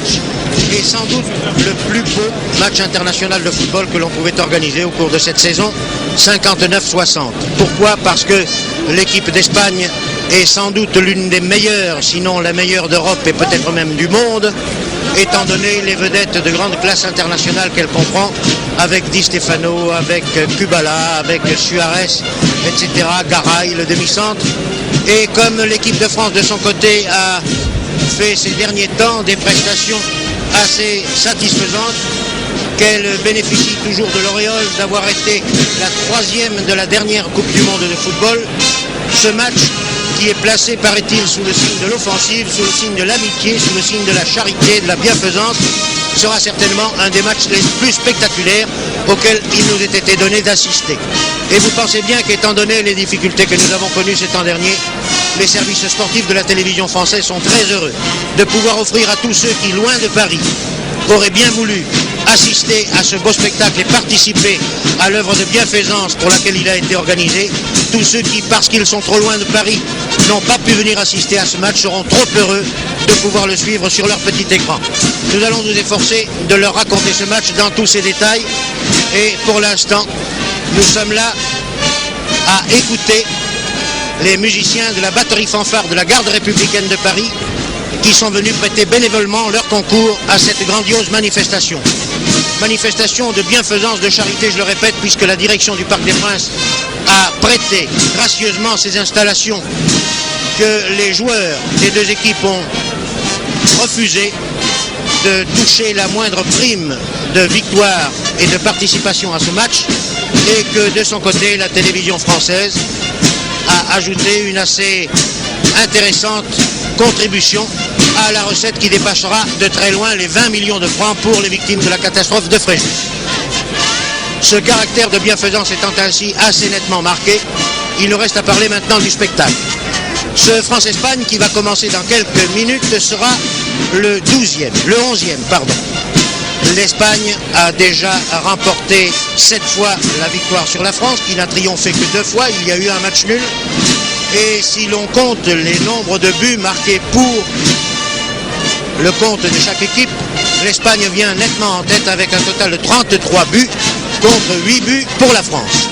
match est sans doute le plus beau match international de football que l'on pouvait organiser au cours de cette saison, 59-60. Pourquoi? Parce que l'équipe d'Espagne est sans doute l'une des meilleures, sinon la meilleure d'Europe et peut-être même du monde, étant donné les vedettes de grande classe internationale qu'elle comprend, avec Di Stefano, avec Kubala, avec Suarez, etc., Garay, le demi-centre. Et comme l'équipe de France de son côté a fait ces derniers temps des prestations assez satisfaisantes, qu'elle bénéficie toujours de l'auréole d'avoir été la troisième de la dernière Coupe du Monde de football, ce match qui est placé, paraît-il, sous le signe de l'offensive, sous le signe de l'amitié, sous le signe de la charité, de la bienfaisance, sera certainement un des matchs les plus spectaculaires auxquels il nous ait été donné d'assister. Et vous pensez bien qu'étant donné les difficultés que nous avons connues ces temps derniers, les services sportifs de la télévision française sont très heureux de pouvoir offrir à tous ceux qui, loin de Paris, auraient bien voulu assister à ce beau spectacle et participer à l'œuvre de bienfaisance pour laquelle il a été organisé. Tous ceux qui, parce qu'ils sont trop loin de Paris, n'ont pas pu venir assister à ce match seront trop heureux de pouvoir le suivre sur leur petit écran. Nous allons nous efforcer de leur raconter ce match dans tous ses détails et pour l'instant, nous sommes là à écouter les musiciens de la batterie fanfare de la Garde républicaine de Paris qui sont venus prêter bénévolement leur concours à cette grandiose manifestation. Manifestation de bienfaisance, de charité, je le répète, puisque la direction du Parc des Princes a prêté gracieusement ces installations que les joueurs des deux équipes ont refusé de toucher la moindre prime de victoire et de participation à ce match, et que de son côté, la télévision française a ajouté une assez intéressante contribution à la recette qui dépassera de très loin les 20 millions de francs pour les victimes de la catastrophe de Fréjus. Ce caractère de bienfaisance étant ainsi assez nettement marqué, il nous reste à parler maintenant du spectacle. Ce France-Espagne qui va commencer dans quelques minutes sera le 11e, pardon. L'Espagne a déjà remporté 7 fois la victoire sur la France, qui n'a triomphé que 2 fois, il y a eu un match nul. Et si l'on compte les nombres de buts marqués pour le compte de chaque équipe, l'Espagne vient nettement en tête avec un total de 33 buts contre 8 buts pour la France.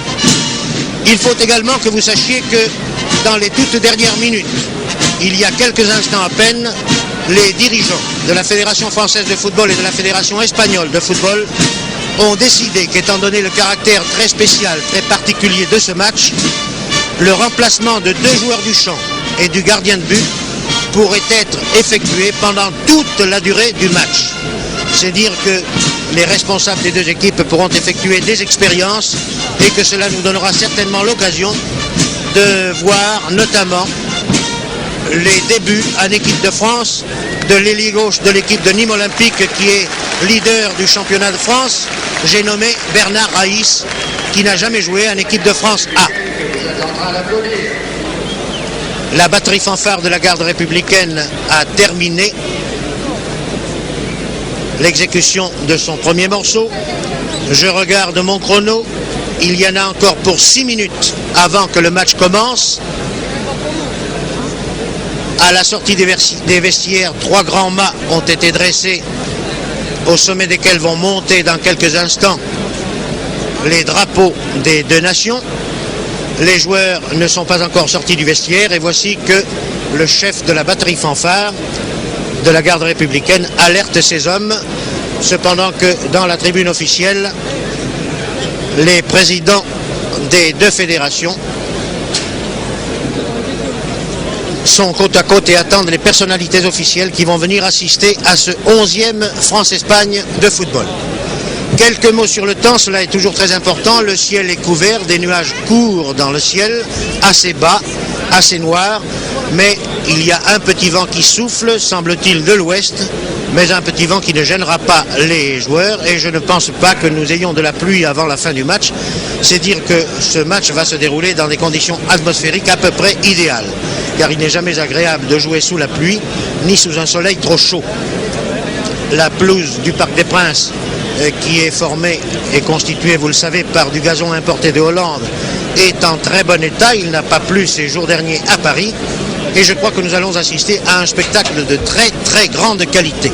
Il faut également que vous sachiez que dans les toutes dernières minutes, il y a quelques instants à peine, les dirigeants de la Fédération française de football et de la Fédération espagnole de football ont décidé qu'étant donné le caractère très spécial, très particulier de ce match, le remplacement de 2 joueurs du champ et du gardien de but pourrait être effectué pendant toute la durée du match. C'est dire que les responsables des deux équipes pourront effectuer des expériences et que cela nous donnera certainement l'occasion de voir notamment les débuts en équipe de France de l'ailier gauche de l'équipe de Nîmes Olympique qui est leader du championnat de France. J'ai nommé Bernard Raïs qui n'a jamais joué en équipe de France A. La batterie fanfare de la Garde républicaine a terminé l'exécution de son premier morceau. Je regarde mon chrono. Il y en a encore pour 6 minutes avant que le match commence. À la sortie des vestiaires, 3 grands mâts ont été dressés, au sommet desquels vont monter dans quelques instants les drapeaux des deux nations. Les joueurs ne sont pas encore sortis du vestiaire et voici que le chef de la batterie fanfare de la Garde républicaine alerte ses hommes, cependant que dans la tribune officielle, les présidents des deux fédérations sont côte à côte et attendent les personnalités officielles qui vont venir assister à ce 11e France-Espagne de football. Quelques mots sur le temps, cela est toujours très important. Le ciel est couvert, des nuages courent dans le ciel, assez bas, assez noirs, mais il y a un petit vent qui souffle, semble-t-il de l'ouest, mais un petit vent qui ne gênera pas les joueurs et je ne pense pas que nous ayons de la pluie avant la fin du match. C'est dire que ce match va se dérouler dans des conditions atmosphériques à peu près idéales, car il n'est jamais agréable de jouer sous la pluie, ni sous un soleil trop chaud. La pelouse du Parc des Princes, qui est formée et constituée, vous le savez, par du gazon importé de Hollande, est en très bon état. Il n'a pas plu ces jours derniers à Paris. Et je crois que nous allons assister à un spectacle de très très grande qualité.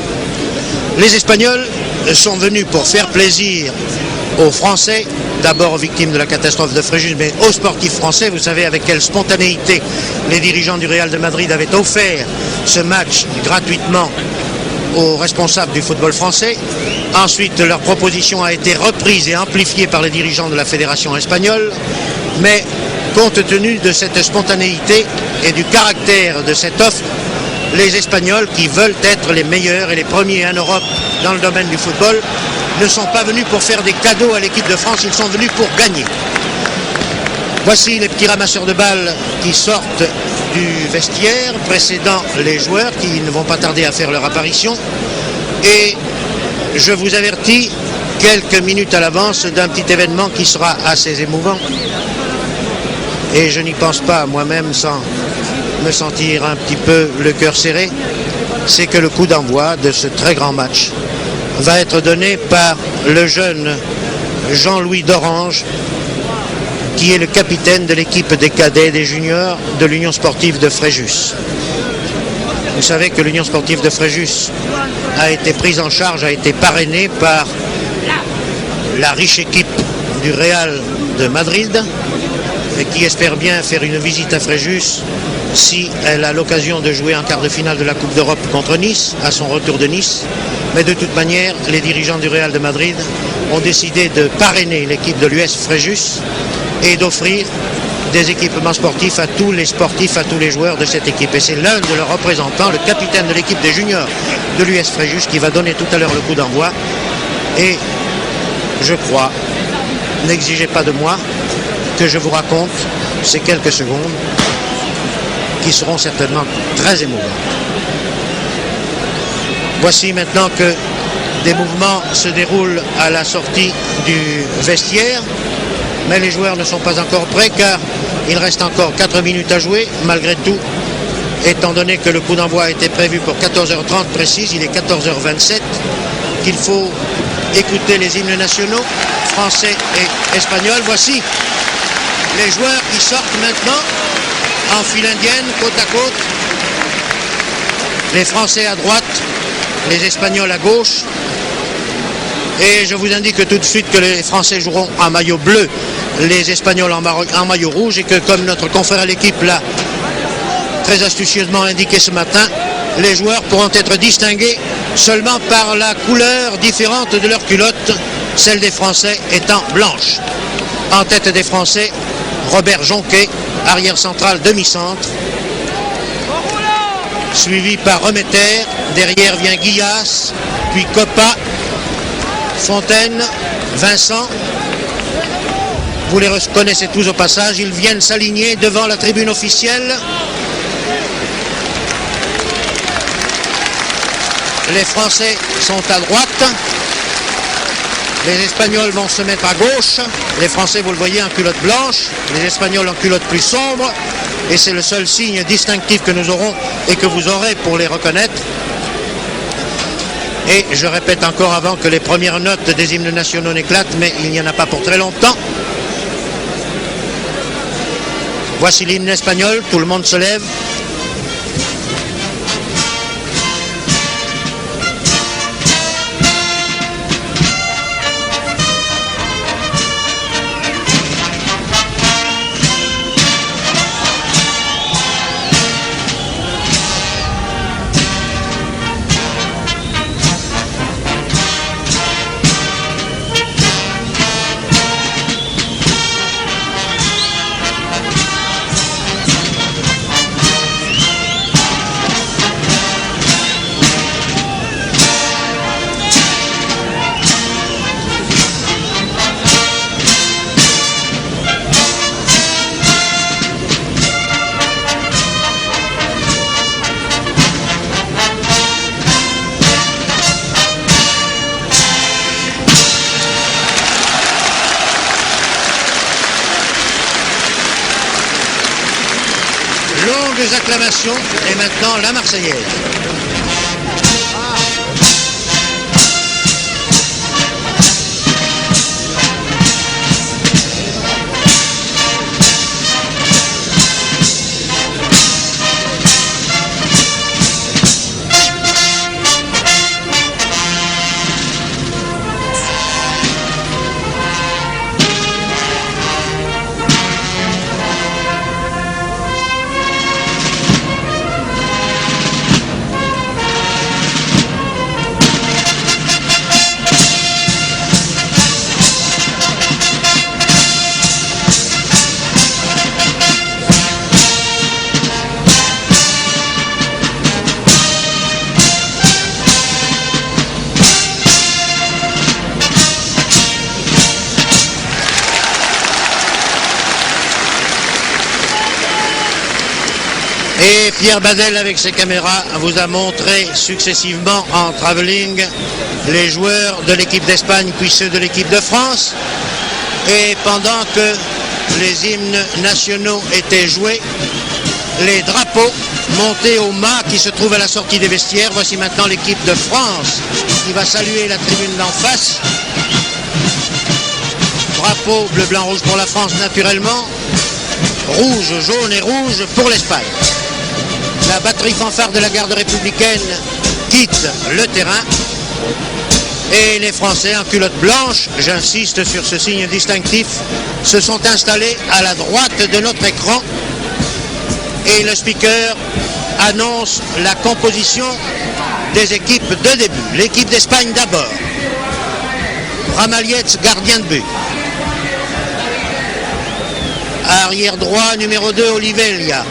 Les Espagnols sont venus pour faire plaisir aux Français, d'abord aux victimes de la catastrophe de Fréjus, mais aux sportifs français. Vous savez avec quelle spontanéité les dirigeants du Real de Madrid avaient offert ce match gratuitement aux responsables du football français. Ensuite, leur proposition a été reprise et amplifiée par les dirigeants de la fédération espagnole, mais compte tenu de cette spontanéité et du caractère de cette offre, les Espagnols, qui veulent être les meilleurs et les premiers en Europe dans le domaine du football, ne sont pas venus pour faire des cadeaux à l'équipe de France, ils sont venus pour gagner. Voici les petits ramasseurs de balles qui sortent du vestiaire, précédant les joueurs qui ne vont pas tarder à faire leur apparition. Et je vous avertis quelques minutes à l'avance d'un petit événement qui sera assez émouvant. Et je n'y pense pas moi-même sans me sentir un petit peu le cœur serré. C'est que le coup d'envoi de ce très grand match va être donné par le jeune Jean-Louis Dorange, qui est le capitaine de l'équipe des cadets et des juniors de l'Union sportive de Fréjus. Vous savez que l'Union sportive de Fréjus a été prise en charge, a été parrainée par la riche équipe du Real de Madrid, et qui espère bien faire une visite à Fréjus si elle a l'occasion de jouer en quart de finale de la Coupe d'Europe contre Nice, à son retour de Nice. Mais de toute manière, les dirigeants du Real de Madrid ont décidé de parrainer l'équipe de l'US Fréjus et d'offrir des équipements sportifs, à tous les joueurs de cette équipe. Et c'est l'un de leurs représentants, le capitaine de l'équipe des juniors de l'US Fréjus, qui va donner tout à l'heure le coup d'envoi. Et je crois, n'exigez pas de moi que je vous raconte ces quelques secondes qui seront certainement très émouvantes. Voici maintenant que des mouvements se déroulent à la sortie du vestiaire, mais les joueurs ne sont pas encore prêts car il reste encore 4 minutes à jouer malgré tout, étant donné que le coup d'envoi a été prévu pour 14h30 précise, il est 14h27, qu'il faut écouter les hymnes nationaux français et espagnols. Voici les joueurs qui sortent maintenant en file indienne, côte à côte. Les Français à droite, les Espagnols à gauche. Et je vous indique tout de suite que les Français joueront en maillot bleu, les Espagnols en maillot rouge, et que comme notre confrère à l'équipe l'a très astucieusement indiqué ce matin, les joueurs pourront être distingués seulement par la couleur différente de leur culotte, celle des Français étant blanche. En tête des Français, Robert Jonquet, arrière central demi-centre, suivi par Remeter, derrière vient Guillas, puis Coppa, Fontaine, Vincent. Vous les reconnaissez tous au passage, ils viennent s'aligner devant la tribune officielle. Les Français sont à droite. Les Espagnols vont se mettre à gauche. Les Français, vous le voyez, en culotte blanche. Les Espagnols en culotte plus sombre. Et c'est le seul signe distinctif que nous aurons et que vous aurez pour les reconnaître. Et je répète encore avant que les premières notes des hymnes nationaux n'éclatent, mais il n'y en a pas pour très longtemps. Voici l'hymne espagnol, tout le monde se lève. Longues acclamations et maintenant la Marseillaise. Et Pierre Badel, avec ses caméras, vous a montré successivement en travelling les joueurs de l'équipe d'Espagne puis ceux de l'équipe de France. Et pendant que les hymnes nationaux étaient joués, les drapeaux montés au mât qui se trouve à la sortie des vestiaires. Voici maintenant l'équipe de France qui va saluer la tribune d'en face. Drapeau bleu, blanc, rouge pour la France naturellement. Rouge, jaune et rouge pour l'Espagne. La batterie fanfare de la garde républicaine quitte le terrain. Et les Français en culotte blanche, j'insiste sur ce signe distinctif, se sont installés à la droite de notre écran. Et le speaker annonce la composition des équipes de début. L'équipe d'Espagne d'abord. Ramallets, gardien de but. Arrière droit, numéro 2, Olivelia.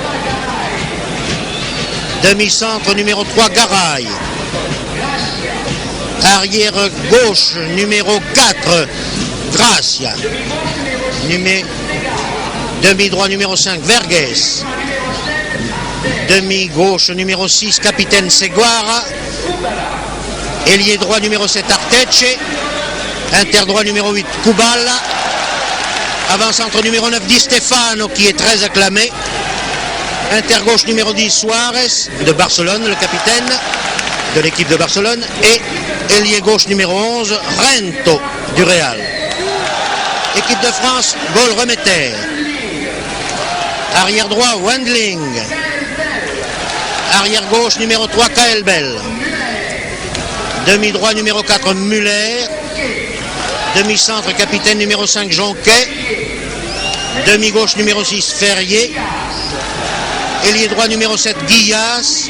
Demi-centre, numéro 3, Garay. Arrière gauche, numéro 4, Gracia. Demi-droit, numéro 5, Vergès. Demi-gauche, numéro 6, capitaine Seguara. Ailier droit, numéro 7, Arteche. Interdroit, numéro 8, Kubala. Avant-centre, numéro 9, Di Stefano, qui est très acclamé. Intergauche, numéro 10, Suarez, de Barcelone, le capitaine de l'équipe de Barcelone. Et ailier gauche, numéro 11, Rento, du Real. Équipe de France, Gaulle Remeter. Arrière droit, Wendling. Arrière gauche, numéro 3, Kaelbel. Demi-droit, numéro 4, Muller. Demi-centre, capitaine, numéro 5, Jonquet. Demi-gauche, numéro 6, Ferrier. Ailier droit, numéro 7, Guillas.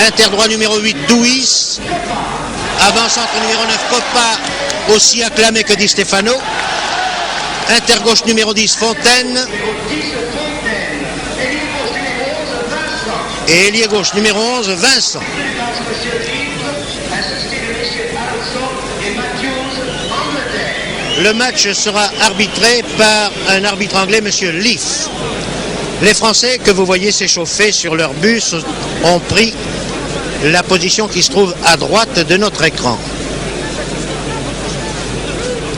Interdroit, numéro 8, Douis. Avant-centre, numéro 9, Coppa, aussi acclamé que Di Stefano. Intergauche, numéro 10, Fontaine. Et ailier gauche, numéro 11, Vincent. Le match sera arbitré par un arbitre anglais, M. Leaf. Les Français que vous voyez s'échauffer sur leur bus ont pris la position qui se trouve à droite de notre écran.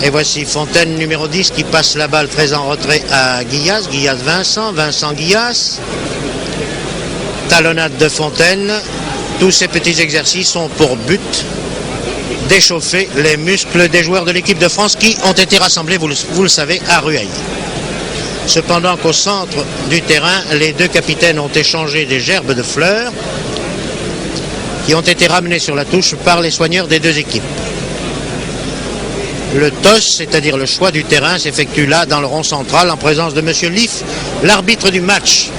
Et voici Fontaine, numéro 10, qui passe la balle très en retrait à Guillas. Guillas, Vincent. Vincent, Guillas. Talonnade de Fontaine. Tous ces petits exercices ont pour but d'échauffer les muscles des joueurs de l'équipe de France qui ont été rassemblés, vous le savez, à Rueil. Cependant qu'au centre du terrain, les deux capitaines ont échangé des gerbes de fleurs qui ont été ramenées sur la touche par les soigneurs des deux équipes. Le toss, c'est-à-dire le choix du terrain, s'effectue là, dans le rond central, en présence de M. Leaf, l'arbitre du match.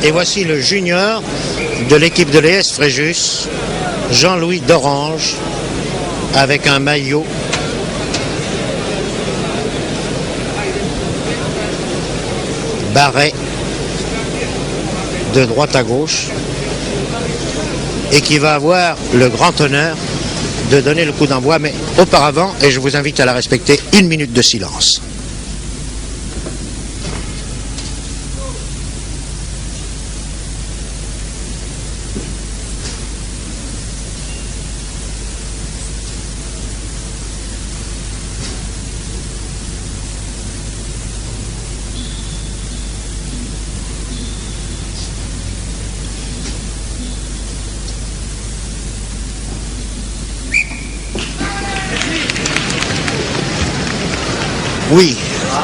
Et voici le junior de l'équipe de l'ES Fréjus, Jean-Louis d'Orange, avec un maillot barré de droite à gauche et qui va avoir le grand honneur de donner le coup d'envoi, mais auparavant, et je vous invite à la respecter, 1 minute de silence. Oui,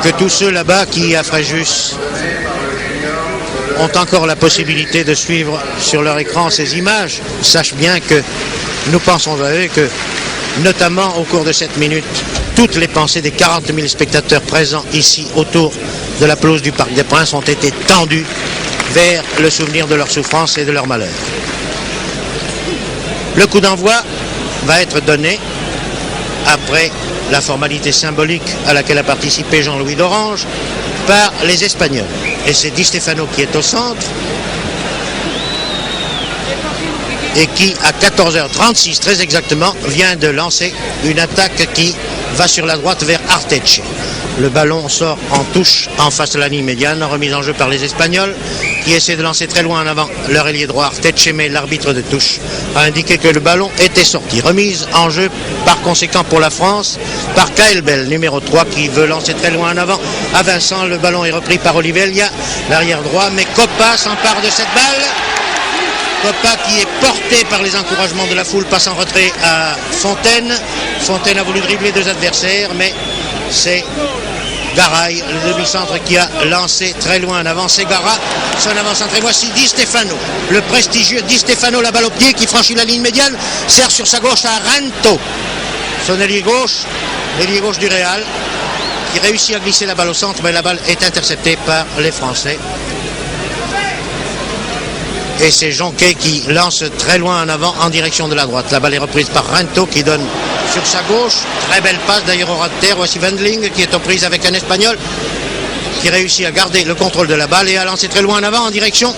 que tous ceux là-bas qui, à Fréjus, ont encore la possibilité de suivre sur leur écran ces images, sachent bien que nous pensons à eux, que notamment au cours de cette minute, toutes les pensées des 40 000 spectateurs présents ici autour de la pelouse du Parc des Princes ont été tendues vers le souvenir de leur souffrance et de leur malheur. Le coup d'envoi va être donné après la formalité symbolique à laquelle a participé Jean-Louis d'Orange, par les Espagnols. Et c'est Di Stefano qui est au centre et qui, à 14h36 très exactement, vient de lancer une attaque qui va sur la droite vers Arteche. Le ballon sort en touche en face de la ligne médiane, remise en jeu par les Espagnols qui essaient de lancer très loin en avant leur ailier droit Arteche, mais l'arbitre de touche a indiqué que le ballon était sorti. Remise en jeu par conséquent pour la France par Kaelbel, numéro 3, qui veut lancer très loin en avant à Vincent. Le ballon est repris par Olivelia, l'arrière droit, mais Coppa s'empare de cette balle. Coppa qui est porté par les encouragements de la foule passe en retrait à Fontaine. Fontaine a voulu dribbler deux adversaires, mais c'est Garay, le demi-centre, qui a lancé très loin en avant. C'est Gara, son avant-centre. Et voici Di Stefano, le prestigieux Di Stefano, la balle au pied qui franchit la ligne médiane, sert sur sa gauche à Ranto, son ailier gauche du Real, qui réussit à glisser la balle au centre, mais la balle est interceptée par les Français. Et c'est Jonquet qui lance très loin en avant en direction de la droite. La balle est reprise par Ranto qui donne sur sa gauche. Très belle passe d'ailleurs au ras de terre. Voici Wendling qui est aux prises avec un Espagnol qui réussit à garder le contrôle de la balle et à lancer très loin en avant en direction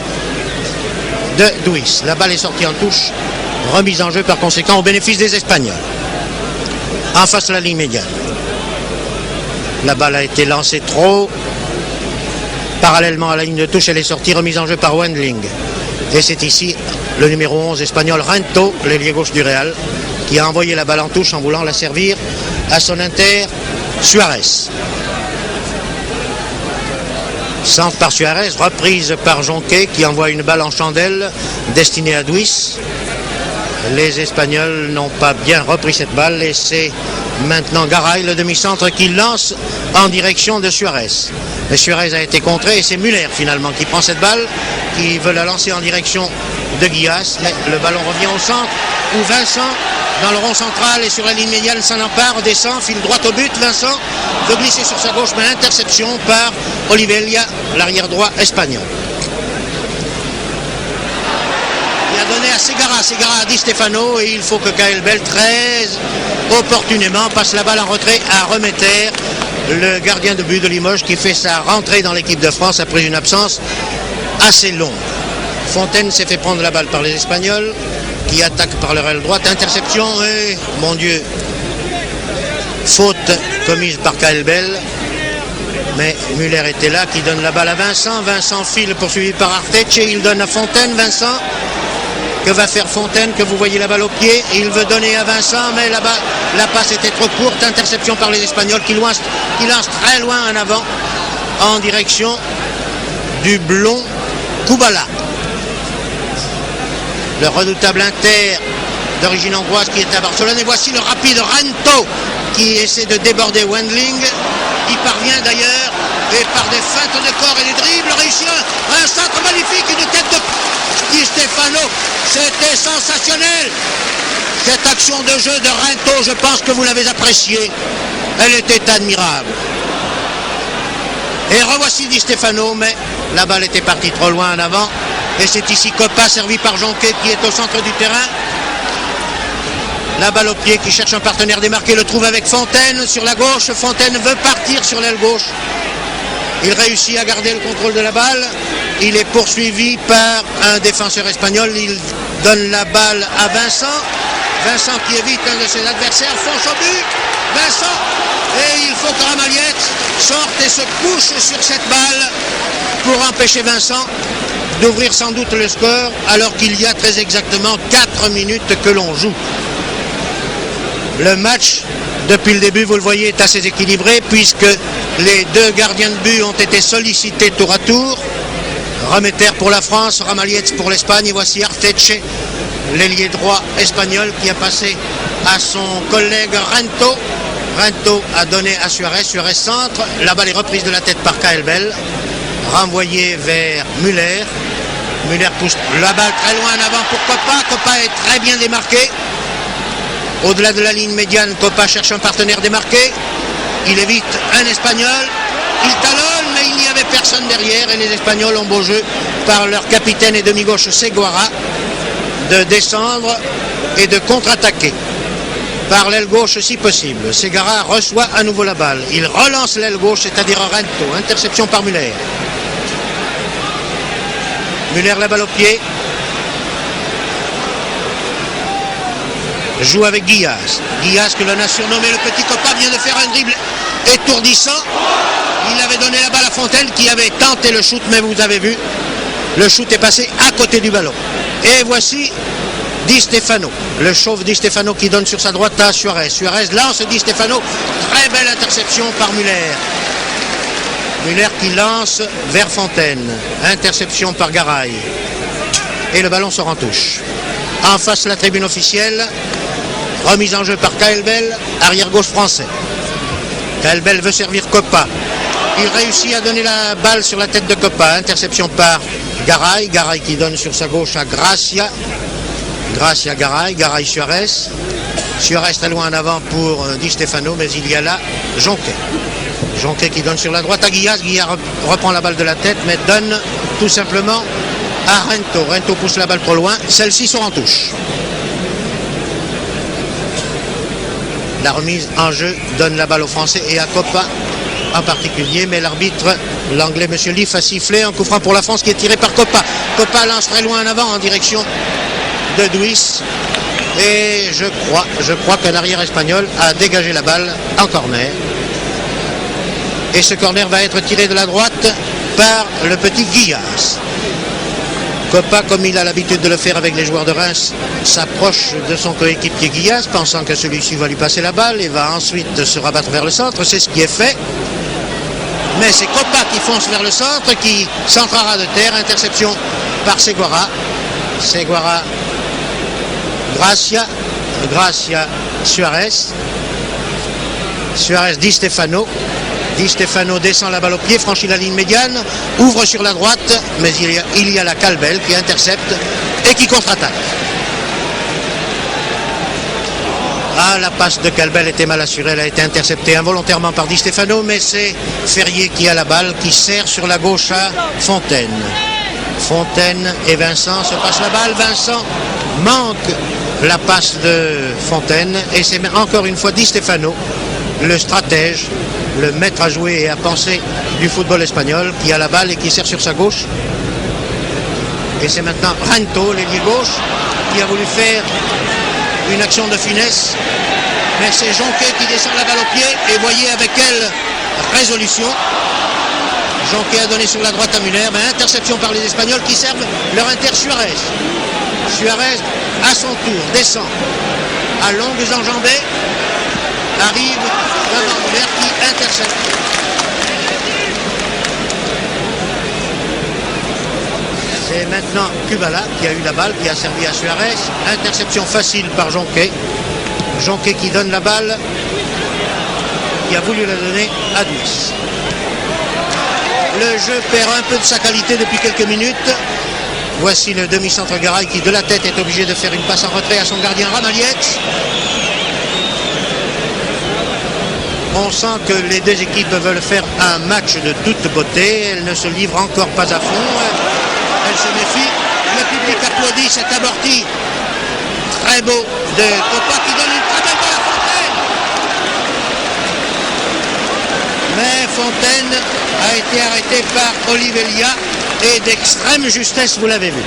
de Duis. La balle est sortie en touche. Remise en jeu par conséquent au bénéfice des Espagnols. En face de la ligne médiane. La balle a été lancée trop parallèlement à la ligne de touche. Elle est sortie. Remise en jeu par Wendling. Et c'est ici le numéro 11 espagnol Ranto, l'ailier gauche du Real, qui a envoyé la balle en touche en voulant la servir à son inter Suarez. Centre par Suarez, reprise par Jonquet qui envoie une balle en chandelle destinée à Duis. Les Espagnols n'ont pas bien repris cette balle et c'est maintenant Garay, le demi-centre, qui lance en direction de Suarez. Et Suarez a été contré et c'est Müller finalement qui prend cette balle, qui veut la lancer en direction de Guillas. Mais le ballon revient au centre où Vincent, dans le rond central et sur la ligne médiane, s'en empare, descend, file droit au but. Vincent veut glisser sur sa gauche, mais interception par Olivelia, l'arrière droit espagnol. Il a donné à Segara à Di Stefano et il faut que Kaelbel très opportunément passe la balle en retrait à Remeter, le gardien de but de Limoges qui fait sa rentrée dans l'équipe de France après une absence assez longue. Fontaine s'est fait prendre la balle par les Espagnols qui attaquent par leur aile droite. Interception et, mon Dieu, faute commise par Kaelbel. Mais Müller était là qui donne la balle à Vincent. Vincent file poursuivi par Arteche. Il donne à Fontaine. Vincent. Que va faire Fontaine, que vous voyez la balle au pied? Il veut donner à Vincent, mais là-bas, la passe était trop courte. Interception par les Espagnols qui lance très loin en avant en direction du blond Kubala. Le redoutable inter d'origine hongroise qui est à Barcelone. Et voici le rapide Ranto qui essaie de déborder Wendling. Il parvient d'ailleurs, et par des feintes de corps et des dribbles, réussit un centre magnifique, une tête de Di Stefano. C'était sensationnel. Cette action de jeu de Ranto, je pense que vous l'avez appréciée. Elle était admirable. Et revoici Di Stefano, mais la balle était partie trop loin en avant. Et c'est ici Coppa, servi par Jonquet, qui est au centre du terrain. La balle au pied, qui cherche un partenaire démarqué, le trouve avec Fontaine sur la gauche. Fontaine veut partir sur l'aile gauche. Il réussit à garder le contrôle de la balle. Il est poursuivi par un défenseur espagnol. Il donne la balle à Vincent. Vincent qui évite un de ses adversaires, fonce au but. Vincent, et il faut que Ramaliet sorte et se couche sur cette balle pour empêcher Vincent d'ouvrir sans doute le score alors qu'il y a très exactement 4 minutes que l'on joue. Le match, depuis le début, vous le voyez, est assez équilibré puisque les deux gardiens de but ont été sollicités tour à tour. Remeter pour la France, Ramaliet pour l'Espagne. Et voici Arteche, l'ailier droit espagnol qui a passé à son collègue Ranto. Ranto a donné à Suarez, Suarez centre. La balle est reprise de la tête par Kaelbel, renvoyée vers Müller. Müller pousse la balle très loin en avant pour Coppa. Coppa est très bien démarqué. Au-delà de la ligne médiane, Coppa cherche un partenaire démarqué. Il évite un Espagnol. Il talonne, mais il n'y avait personne derrière. Et les Espagnols ont beau jeu par leur capitaine et demi-gauche Seguara de descendre et de contre-attaquer. par l'aile gauche si possible. Segara reçoit à nouveau la balle. Il relance l'aile gauche, c'est-à-dire Rento. Interception par Müller. Müller la balle au pied. Joue avec Guillas. Guillas que l'on a surnommé le petit Copa vient de faire un dribble étourdissant. Il avait donné la balle à Fontaine qui avait tenté le shoot, mais vous avez vu, le shoot est passé à côté du ballon. Et voici Di Stefano, le chauve Di Stefano qui donne sur sa droite à Suarez. Suarez lance Di Stefano, très belle interception par Müller. Müller qui lance vers Fontaine, interception par Garay. Et le ballon sort en touche. En face la tribune officielle, remise en jeu par Kaelbel, arrière-gauche français. Kaelbel veut servir Copa. Il réussit à donner la balle sur la tête de Copa. Interception par Garay. Garay qui donne sur sa gauche à Gracia. Gracia Garay. Garay Suarez. Suarez très loin en avant pour Di Stefano, mais il y a là Jonquet. Jonquet qui donne sur la droite à Guillas. Guillas reprend la balle de la tête, mais donne tout simplement à Rento. Rento pousse la balle trop loin. Celle-ci sort en touche. La remise en jeu donne la balle aux Français et à Copa en particulier, mais l'arbitre, l'anglais M. Leaf, a sifflé un coup franc pour la France qui est tiré par Copa. Copa lance très loin en avant en direction de Duis. Et je crois qu'un arrière espagnol a dégagé la balle en corner. Et ce corner va être tiré de la droite par le petit Guillas. Copa, comme il a l'habitude de le faire avec les joueurs de Reims, s'approche de son coéquipier Guillas, pensant que celui-ci va lui passer la balle et va ensuite se rabattre vers le centre. C'est ce qui est fait. Mais c'est Copa qui fonce vers le centre, qui centrera de terre. Interception par Seguara. Seguara, Gracia. Gracia, Suarez. Suarez, Di Stefano. Di Stefano descend la balle au pied, franchit la ligne médiane, ouvre sur la droite, mais il y a la Kaelbel qui intercepte et qui contre-attaque. Ah, la passe de Kaelbel était mal assurée, elle a été interceptée involontairement par Di Stefano, mais c'est Ferrier qui a la balle, qui sert sur la gauche à Fontaine. Fontaine et Vincent se passent la balle. Vincent manque la passe de Fontaine et c'est encore une fois Di Stefano, le stratège, le maître à jouer et à penser du football espagnol, qui a la balle et qui sert sur sa gauche. Et c'est maintenant Rento, l'ailier gauche, qui a voulu faire une action de finesse. Mais c'est Jonquet qui descend la balle au pied et voyez avec quelle résolution. Jonquet a donné sur la droite à Müller, mais interception par les Espagnols qui servent leur inter Suarez. Suarez, à son tour, descend à longues enjambées, arrive devant Müller qui intercepte. C'est maintenant Kubala qui a eu la balle, qui a servi à Suarez. Interception facile par Jonquet. Jonquet qui donne la balle, qui a voulu la donner à Duis. Le jeu perd un peu de sa qualité depuis quelques minutes. Voici le demi-centre Garay qui de la tête est obligé de faire une passe en retrait à son gardien Ramalietz. On sent que les deux équipes veulent faire un match de toute beauté. Elles ne se livrent encore pas à fond. Elles se méfient. Le public applaudit cet amorti très beau de Copa qui donne une très belle balle à Fontaine. Mais Fontaine a été arrêté par Olivelia et d'extrême justesse, vous l'avez vu.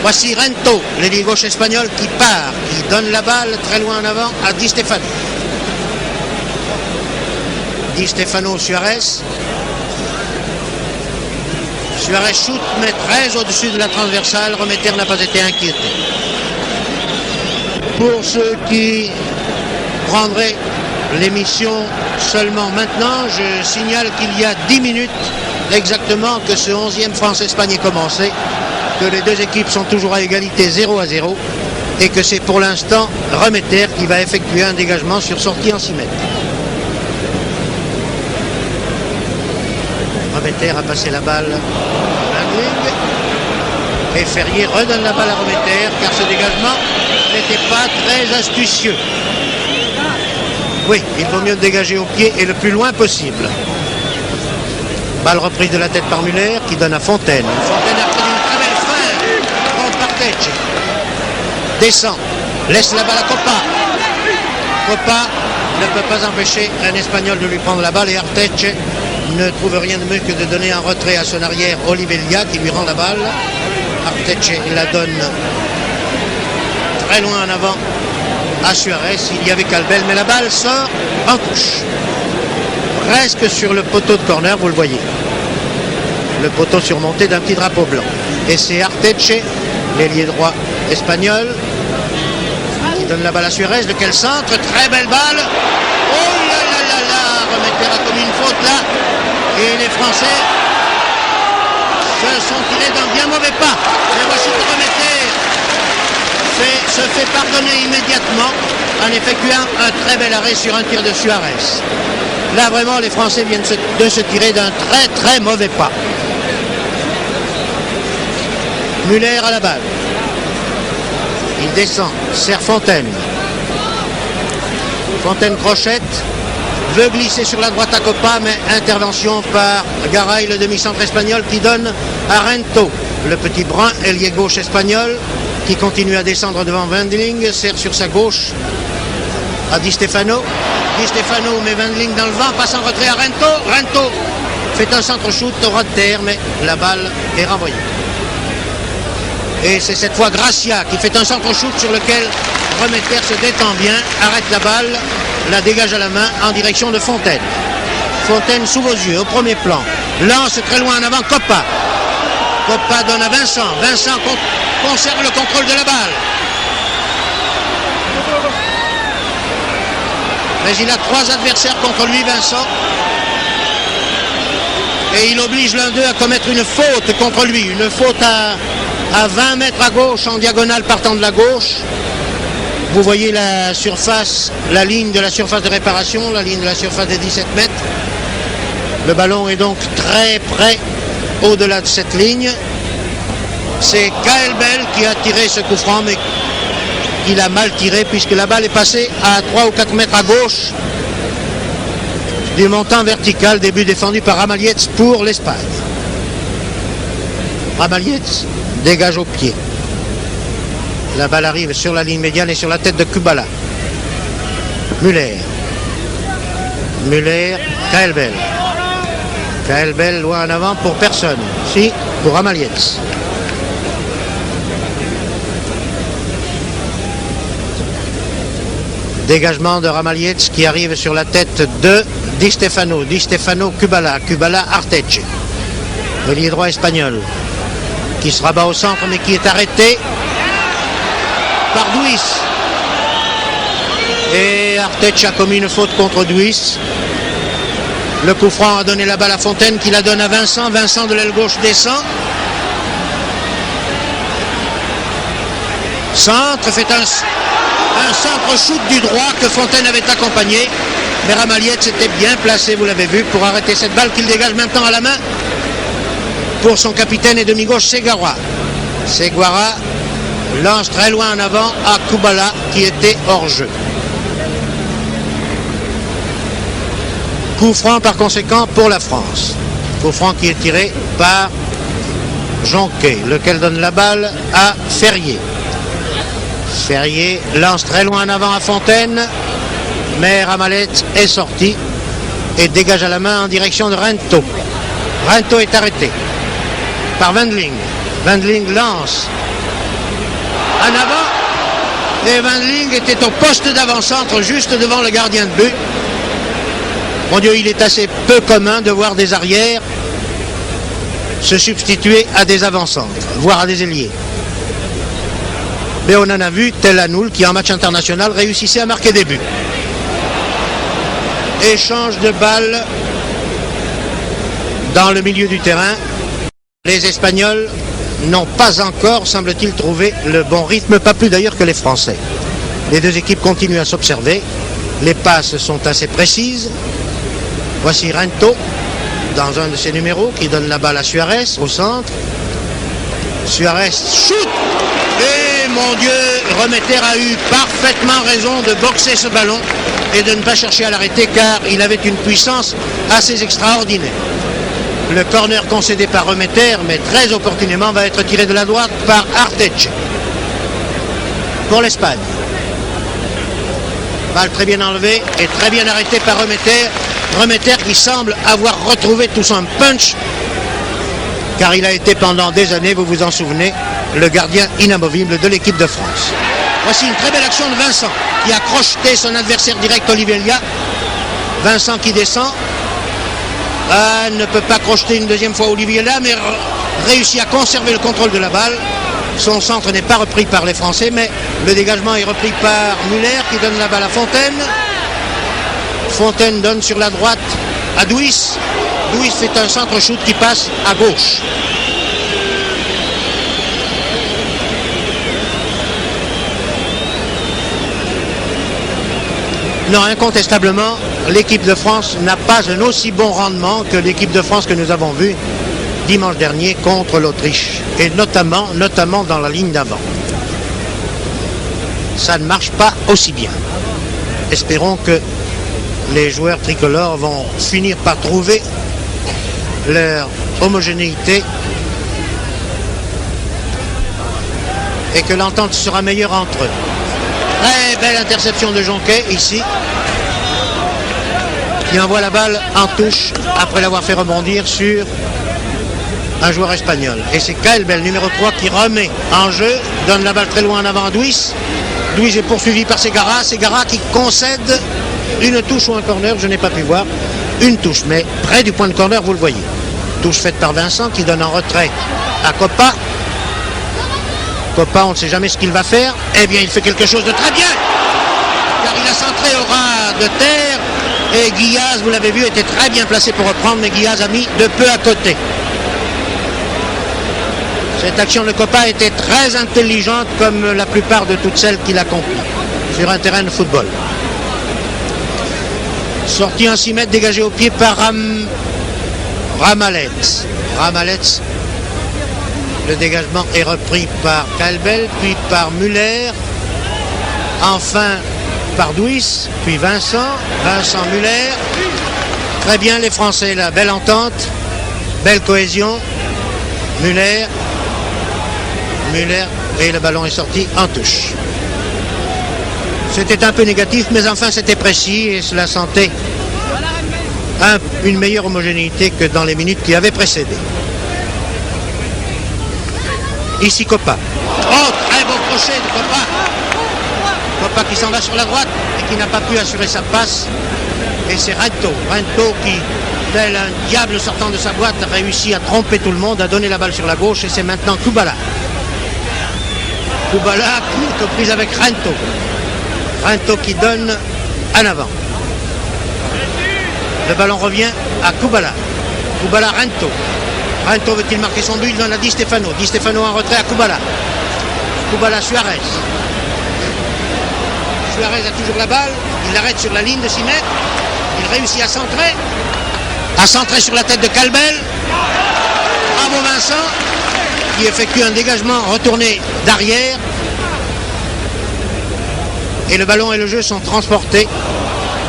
Voici Rento, l'ailier gauche espagnol qui part, qui donne la balle très loin en avant à Di Stefano. Di Stefano, Suarez. Suarez shoot, mais très au-dessus de la transversale. Remeter n'a pas été inquiété. Pour ceux qui prendraient l'émission seulement maintenant, je signale qu'il y a 10 minutes exactement que ce 11e France-Espagne est commencé, que les deux équipes sont toujours à égalité 0-0 et que c'est pour l'instant Remeter qui va effectuer un dégagement sur sortie en 6 mètres. Remeter a passé la balle à Lindling et Ferrier redonne la balle à Remeter car ce dégagement n'était pas très astucieux. Oui, il vaut mieux dégager au pied et le plus loin possible. Balle reprise de la tête par Müller qui donne à Fontaine. Fontaine a pris une très belle fin contre Partech. Descend, laisse la balle à Copa. Copa ne peut pas empêcher un Espagnol de lui prendre la balle et Arteche ne trouve rien de mieux que de donner un retrait à son arrière Olivella qui lui rend la balle. Arteche la donne très loin en avant à Suarez. Il y avait Calbel, mais la balle sort en touche. Presque sur le poteau de corner, vous le voyez. Le poteau surmonté d'un petit drapeau blanc. Et c'est Arteche, l'ailier droit espagnol, qui donne la balle à Suarez, lequel centre, très belle balle. Oh là là là là, Remeter a commis une faute là. Et les Français se sont tirés d'un bien mauvais pas. Mais voici que Remeter se fait pardonner immédiatement en effectuant un très bel arrêt sur un tir de Suarez. Là vraiment les Français viennent de se tirer d'un très très mauvais pas. Müller à la balle. Il descend, sert Fontaine. Fontaine crochette, veut glisser sur la droite à Copa, mais intervention par Garay, le demi-centre espagnol, qui donne à Rento, le petit brun ailier gauche espagnol, qui continue à descendre devant Wendling, sert sur sa gauche à Di Stefano. Di Stefano met Wendling dans le vent, passe en retrait à Rento. Rento fait un centre-shoot au ras de terre, mais la balle est renvoyée. Et c'est cette fois Gracia qui fait un centre-shoot sur lequel Remeter se détend bien, arrête la balle, la dégage à la main en direction de Fontaine. Fontaine sous vos yeux, au premier plan. Lance très loin en avant, Copa. Copa donne à Vincent. Vincent conserve le contrôle de la balle. Mais il a 3 adversaires contre lui, Vincent. Et il oblige l'un d'eux à commettre une faute contre lui. Une faute à 20 mètres à gauche, en diagonale partant de la gauche. Vous voyez la surface, la ligne de la surface de réparation, la ligne de la surface des 17 mètres. Le ballon est donc très près au-delà de cette ligne. C'est Calbel qui a tiré ce coup franc, mais il a mal tiré puisque la balle est passée à 3 ou 4 mètres à gauche du montant vertical, début défendu par Ramallets pour l'Espagne. Ramallets dégage au pied. La balle arrive sur la ligne médiane et sur la tête de Kubala. Müller. Müller, Calbel. Calbel loin en avant pour personne. Si, pour Ramallets. Dégagement de Ramallets qui arrive sur la tête de Di Stefano. Di Stefano, Kubala. Kubala, Arteche. L'ailier droit espagnol qui se rabat au centre mais qui est arrêté par Duis. Et Arteche a commis une faute contre Duis. Le coup franc a donné la balle à Fontaine qui la donne à Vincent. Vincent de l'aile gauche descend. Centre, fait un centre-shoot du droit que Fontaine avait accompagné. Mais Ramallets était bien placé, vous l'avez vu, pour arrêter cette balle qu'il dégage maintenant à la main pour son capitaine et demi-gauche Seguara. Seguara lance très loin en avant à Kubala qui était hors jeu. Coup franc par conséquent pour la France. Coup franc qui est tiré par Jonquet, lequel donne la balle à Ferrier. Ferrier lance très loin en avant à Fontaine, mais Ramallets est sorti et dégage à la main en direction de Rento. Rento est arrêté par Wendling. Wendling lance en avant et Wendling était au poste d'avant-centre juste devant le gardien de but. Mon Dieu, il est assez peu commun de voir des arrières se substituer à des avant-centres, voire à des ailiers. Mais on en a vu tel Hanoul qui en match international réussissait à marquer des buts. Échange de balles dans le milieu du terrain. Les Espagnols n'ont pas encore, semble-t-il, trouvé le bon rythme, pas plus d'ailleurs que les Français. Les deux équipes continuent à s'observer. Les passes sont assez précises. Voici Rento dans un de ses numéros qui donne la balle à Suarez au centre. Suarez shoot! Et mon Dieu, Remeter a eu parfaitement raison de boxer ce ballon et de ne pas chercher à l'arrêter car il avait une puissance assez extraordinaire. Le corner concédé par Remeter, mais très opportunément, va être tiré de la droite par Arteche. Pour l'Espagne. Balle très bien enlevée et très bien arrêtée par Remeter. Remeter qui semble avoir retrouvé tout son punch, car il a été pendant des années, vous vous en souvenez, le gardien inamovible de l'équipe de France. Voici une très belle action de Vincent, qui a crocheté son adversaire direct Olivier Lia. Vincent qui descend. Ne peut pas crocheter une deuxième fois Olivier Lia, mais réussit à conserver le contrôle de la balle. Son centre n'est pas repris par les Français, mais le dégagement est repris par Muller qui donne la balle à Fontaine. Fontaine donne sur la droite à Douis. Douis fait un centre-shoot qui passe à gauche. Non, incontestablement, l'équipe de France n'a pas un aussi bon rendement que l'équipe de France que nous avons vue dimanche dernier contre l'Autriche, et notamment dans la ligne d'avant. Ça ne marche pas aussi bien. Espérons que les joueurs tricolores vont finir par trouver leur homogénéité et que l'entente sera meilleure entre eux. Très belle interception de Jonquet ici, qui envoie la balle en touche après l'avoir fait rebondir sur un joueur espagnol. Et c'est Kaelbel, numéro 3, qui remet en jeu, donne la balle très loin en avant à Douis. Douis est poursuivi par Segara. Segara qui concède une touche ou un corner, je n'ai pas pu voir. Une touche, mais près du point de corner, vous le voyez. Touche faite par Vincent qui donne en retrait à Coppa. Coppa, on ne sait jamais ce qu'il va faire. Eh bien, il fait quelque chose de très bien, car il a centré au ras de terre. Et Guillaz, vous l'avez vu, était très bien placé pour reprendre, mais Guillaz a mis de peu à côté. Cette action de Coppa était très intelligente, comme la plupart de toutes celles qu'il accomplit sur un terrain de football. Sortie en 6 mètres, dégagée au pied par Ramalets. Ramalets. Le dégagement est repris par Kaelbel, puis par Muller, enfin par Douis, puis Vincent Muller. Très bien les Français là, belle entente, belle cohésion. Muller, et le ballon est sorti en touche. C'était un peu négatif, mais enfin c'était précis et cela sentait une meilleure homogénéité que dans les minutes qui avaient précédé. Ici Coppa. Oh, très beau crochet de Coppa. Coppa qui s'en va sur la droite et qui n'a pas pu assurer sa passe. Et c'est Rento qui, tel un diable sortant de sa boîte, a réussi à tromper tout le monde, a donné la balle sur la gauche et c'est maintenant Kubala. Kubala, courte prise avec Rento. Rento qui donne en avant. Le ballon revient à Kubala. Kubala Rento. Rento veut-il marquer son but? Il donne à Di Stefano. Di Stefano en retrait à Kubala. Kubala Suarez. Suarez a toujours la balle. Il l'arrête sur la ligne de 6 mètres. Il réussit à centrer sur la tête de Kaelbel. Bravo Vincent, qui effectue un dégagement retourné d'arrière. Et le ballon et le jeu sont transportés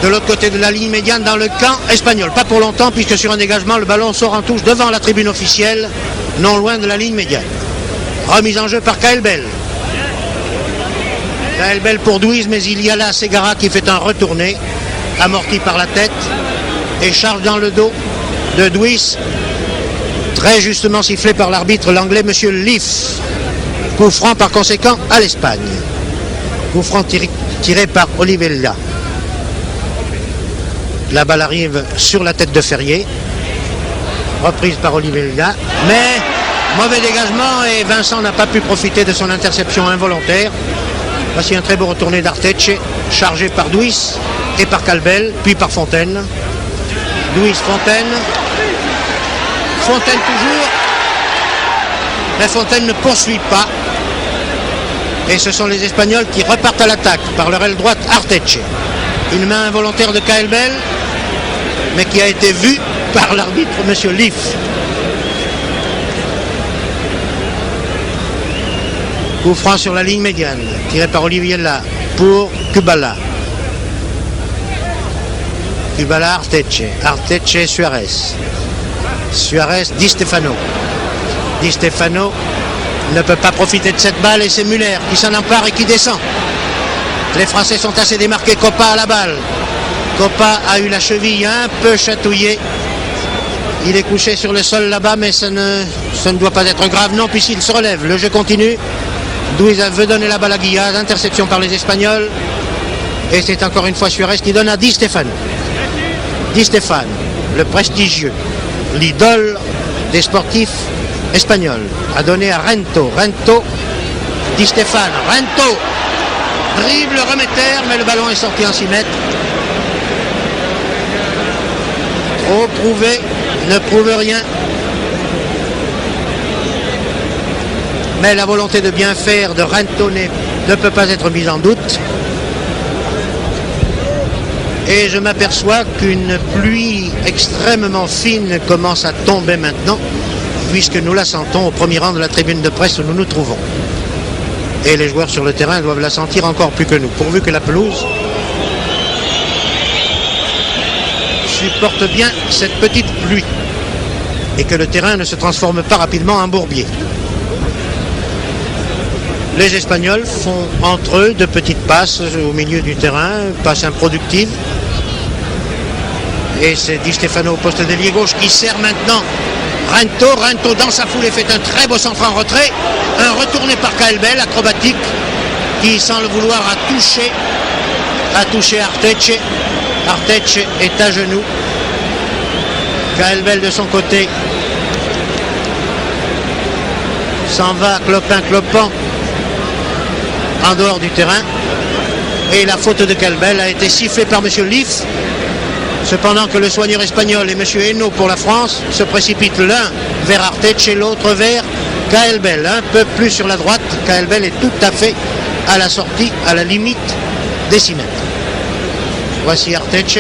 de l'autre côté de la ligne médiane dans le camp espagnol. Pas pour longtemps, puisque sur un dégagement, le ballon sort en touche devant la tribune officielle, non loin de la ligne médiane. Remise en jeu par Kaelbel. Kaelbel pour Douis, mais il y a là Segara qui fait un retourné, amorti par la tête, et charge dans le dos de Douis, très justement sifflé par l'arbitre l'anglais Monsieur Leaf. Coup franc par conséquent à l'Espagne. Coup franc tiré par Olivier Lia. La balle arrive sur la tête de Ferrier, reprise par Olivier Lia, mais mauvais dégagement et Vincent n'a pas pu profiter de son interception involontaire. Voici un très beau retourné d'Arteche, chargé par Douis et par Kaelbel, puis par Fontaine. Douis, Fontaine toujours, mais Fontaine ne poursuit pas. Et ce sont les Espagnols qui repartent à l'attaque par leur aile droite Arteche. Une main involontaire de Kaelbel, mais qui a été vue par l'arbitre Monsieur Leaf. Coup franc sur la ligne médiane, tiré par Olivier Lia pour Kubala. Kubala, Arteche. Arteche, Suarez. Suarez, Di Stefano. Di Stefano ne peut pas profiter de cette balle et c'est Muller qui s'en empare et qui descend. Les Français sont assez démarqués. Coppa à la balle. Coppa a eu la cheville un peu chatouillée. Il est couché sur le sol là-bas, mais ça ne doit pas être grave. Non, puisqu'il se relève. Le jeu continue. Douiza veut donner la balle à Guillaz. Interception par les Espagnols. Et c'est encore une fois Suarez qui donne à Di Stefano. Di Stefano, le prestigieux, l'idole des sportifs espagnols, a donné à Rento. Rento, Di Stefano. Rento, dribble, remet terre, mais le ballon est sorti en 6 mètres. Trop prouvé, ne prouve rien. Mais la volonté de bien faire de Rento ne peut pas être mise en doute. Et je m'aperçois qu'une pluie extrêmement fine commence à tomber maintenant, puisque nous la sentons au premier rang de la tribune de presse où nous nous trouvons. Et les joueurs sur le terrain doivent la sentir encore plus que nous, pourvu que la pelouse supporte bien cette petite pluie et que le terrain ne se transforme pas rapidement en bourbier. Les Espagnols font entre eux de petites passes au milieu du terrain, passes improductives. Et c'est Di Stefano au poste d'ailier gauche qui sert maintenant Rento. Rento dans sa foulée fait un très beau centre en retrait. Un retourné par Caelbel, acrobatique, qui sans le vouloir a touché Arteche. Arteche est à genoux. Caelbel de son côté s'en va clopin-clopant en dehors du terrain. Et la faute de Caelbel a été sifflée par M. Leaf. Cependant que le soigneur espagnol et M. Henault pour la France se précipitent l'un vers Arteche et l'autre vers Caelbel. Un peu plus sur la droite. Caelbel est tout à fait à la sortie, à la limite des 6 mètres. Voici Arteche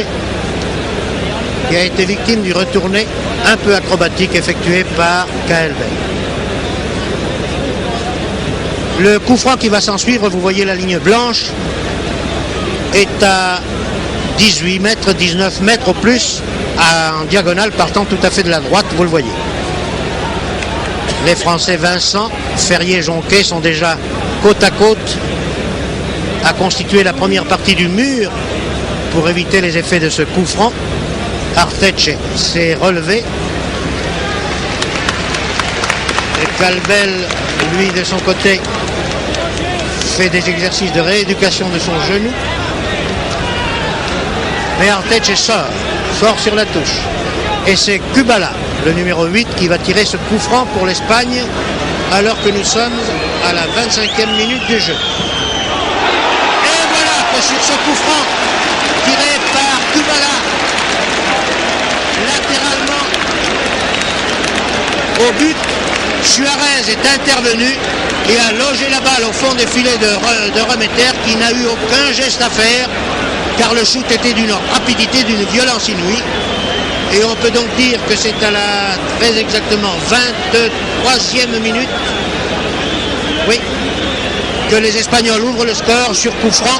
qui a été victime du retourné un peu acrobatique effectué par Caelbel. Le coup franc qui va s'en suivre, vous voyez la ligne blanche, est à 18 mètres, 19 mètres au plus, en diagonale, partant tout à fait de la droite, vous le voyez. Les Français Vincent, Ferrier, Jonquet sont déjà côte à côte à constituer la première partie du mur pour éviter les effets de ce coup franc. Arteche s'est relevé. Et Caelbel, lui, de son côté, fait des exercices de rééducation de son genou. Mais Arteche sort sur la touche. Et c'est Kubala, le numéro 8, qui va tirer ce coup franc pour l'Espagne, alors que nous sommes à la 25e minute du jeu. Et voilà que sur ce coup franc, tiré par Kubala, latéralement au but, Suarez est intervenu et a logé la balle au fond des filets de Remeter, qui n'a eu aucun geste à faire, car le shoot était d'une rapidité, d'une violence inouïe. Et on peut donc dire que c'est à la très exactement 23e minute, oui, que les Espagnols ouvrent le score sur coup franc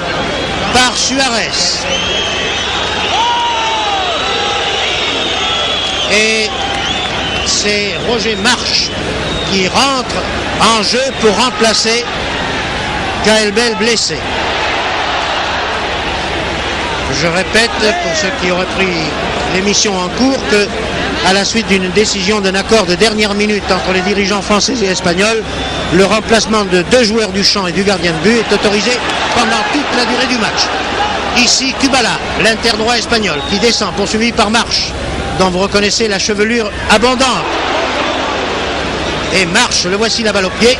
par Suarez. Et c'est Roger March qui rentre en jeu pour remplacer Caelbel blessé. Je répète, pour ceux qui auraient pris l'émission en cours, que à la suite d'une décision d'un accord de dernière minute entre les dirigeants français et espagnols, le remplacement de 2 joueurs du champ et du gardien de but est autorisé pendant toute la durée du match. Ici, Kubala, l'interdroit espagnol, qui descend, poursuivi par March, dont vous reconnaissez la chevelure abondante. Et March, le voici la balle au pied.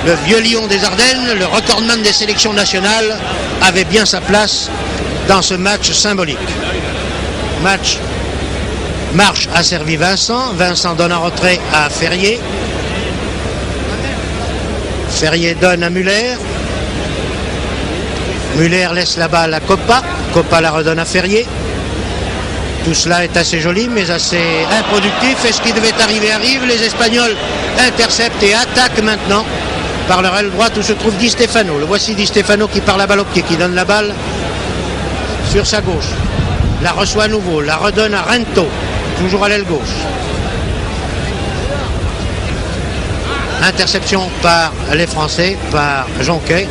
Le vieux lion des Ardennes, le recordman des sélections nationales, avait bien sa place dans ce match symbolique. March a servi Vincent. Vincent donne en retrait à Ferrier. Ferrier donne à Muller. Muller laisse la balle à Coppa. Coppa la redonne à Ferrier. Tout cela est assez joli, mais assez improductif. Et ce qui devait arriver arrive. Les Espagnols interceptent et attaquent maintenant par leur aile droite où se trouve Di Stefano. Le voici Di Stefano qui part la balle au pied, qui donne la balle sur sa gauche. La reçoit à nouveau, la redonne à Rento, toujours à l'aile gauche. Interception par les Français, par Jonquet.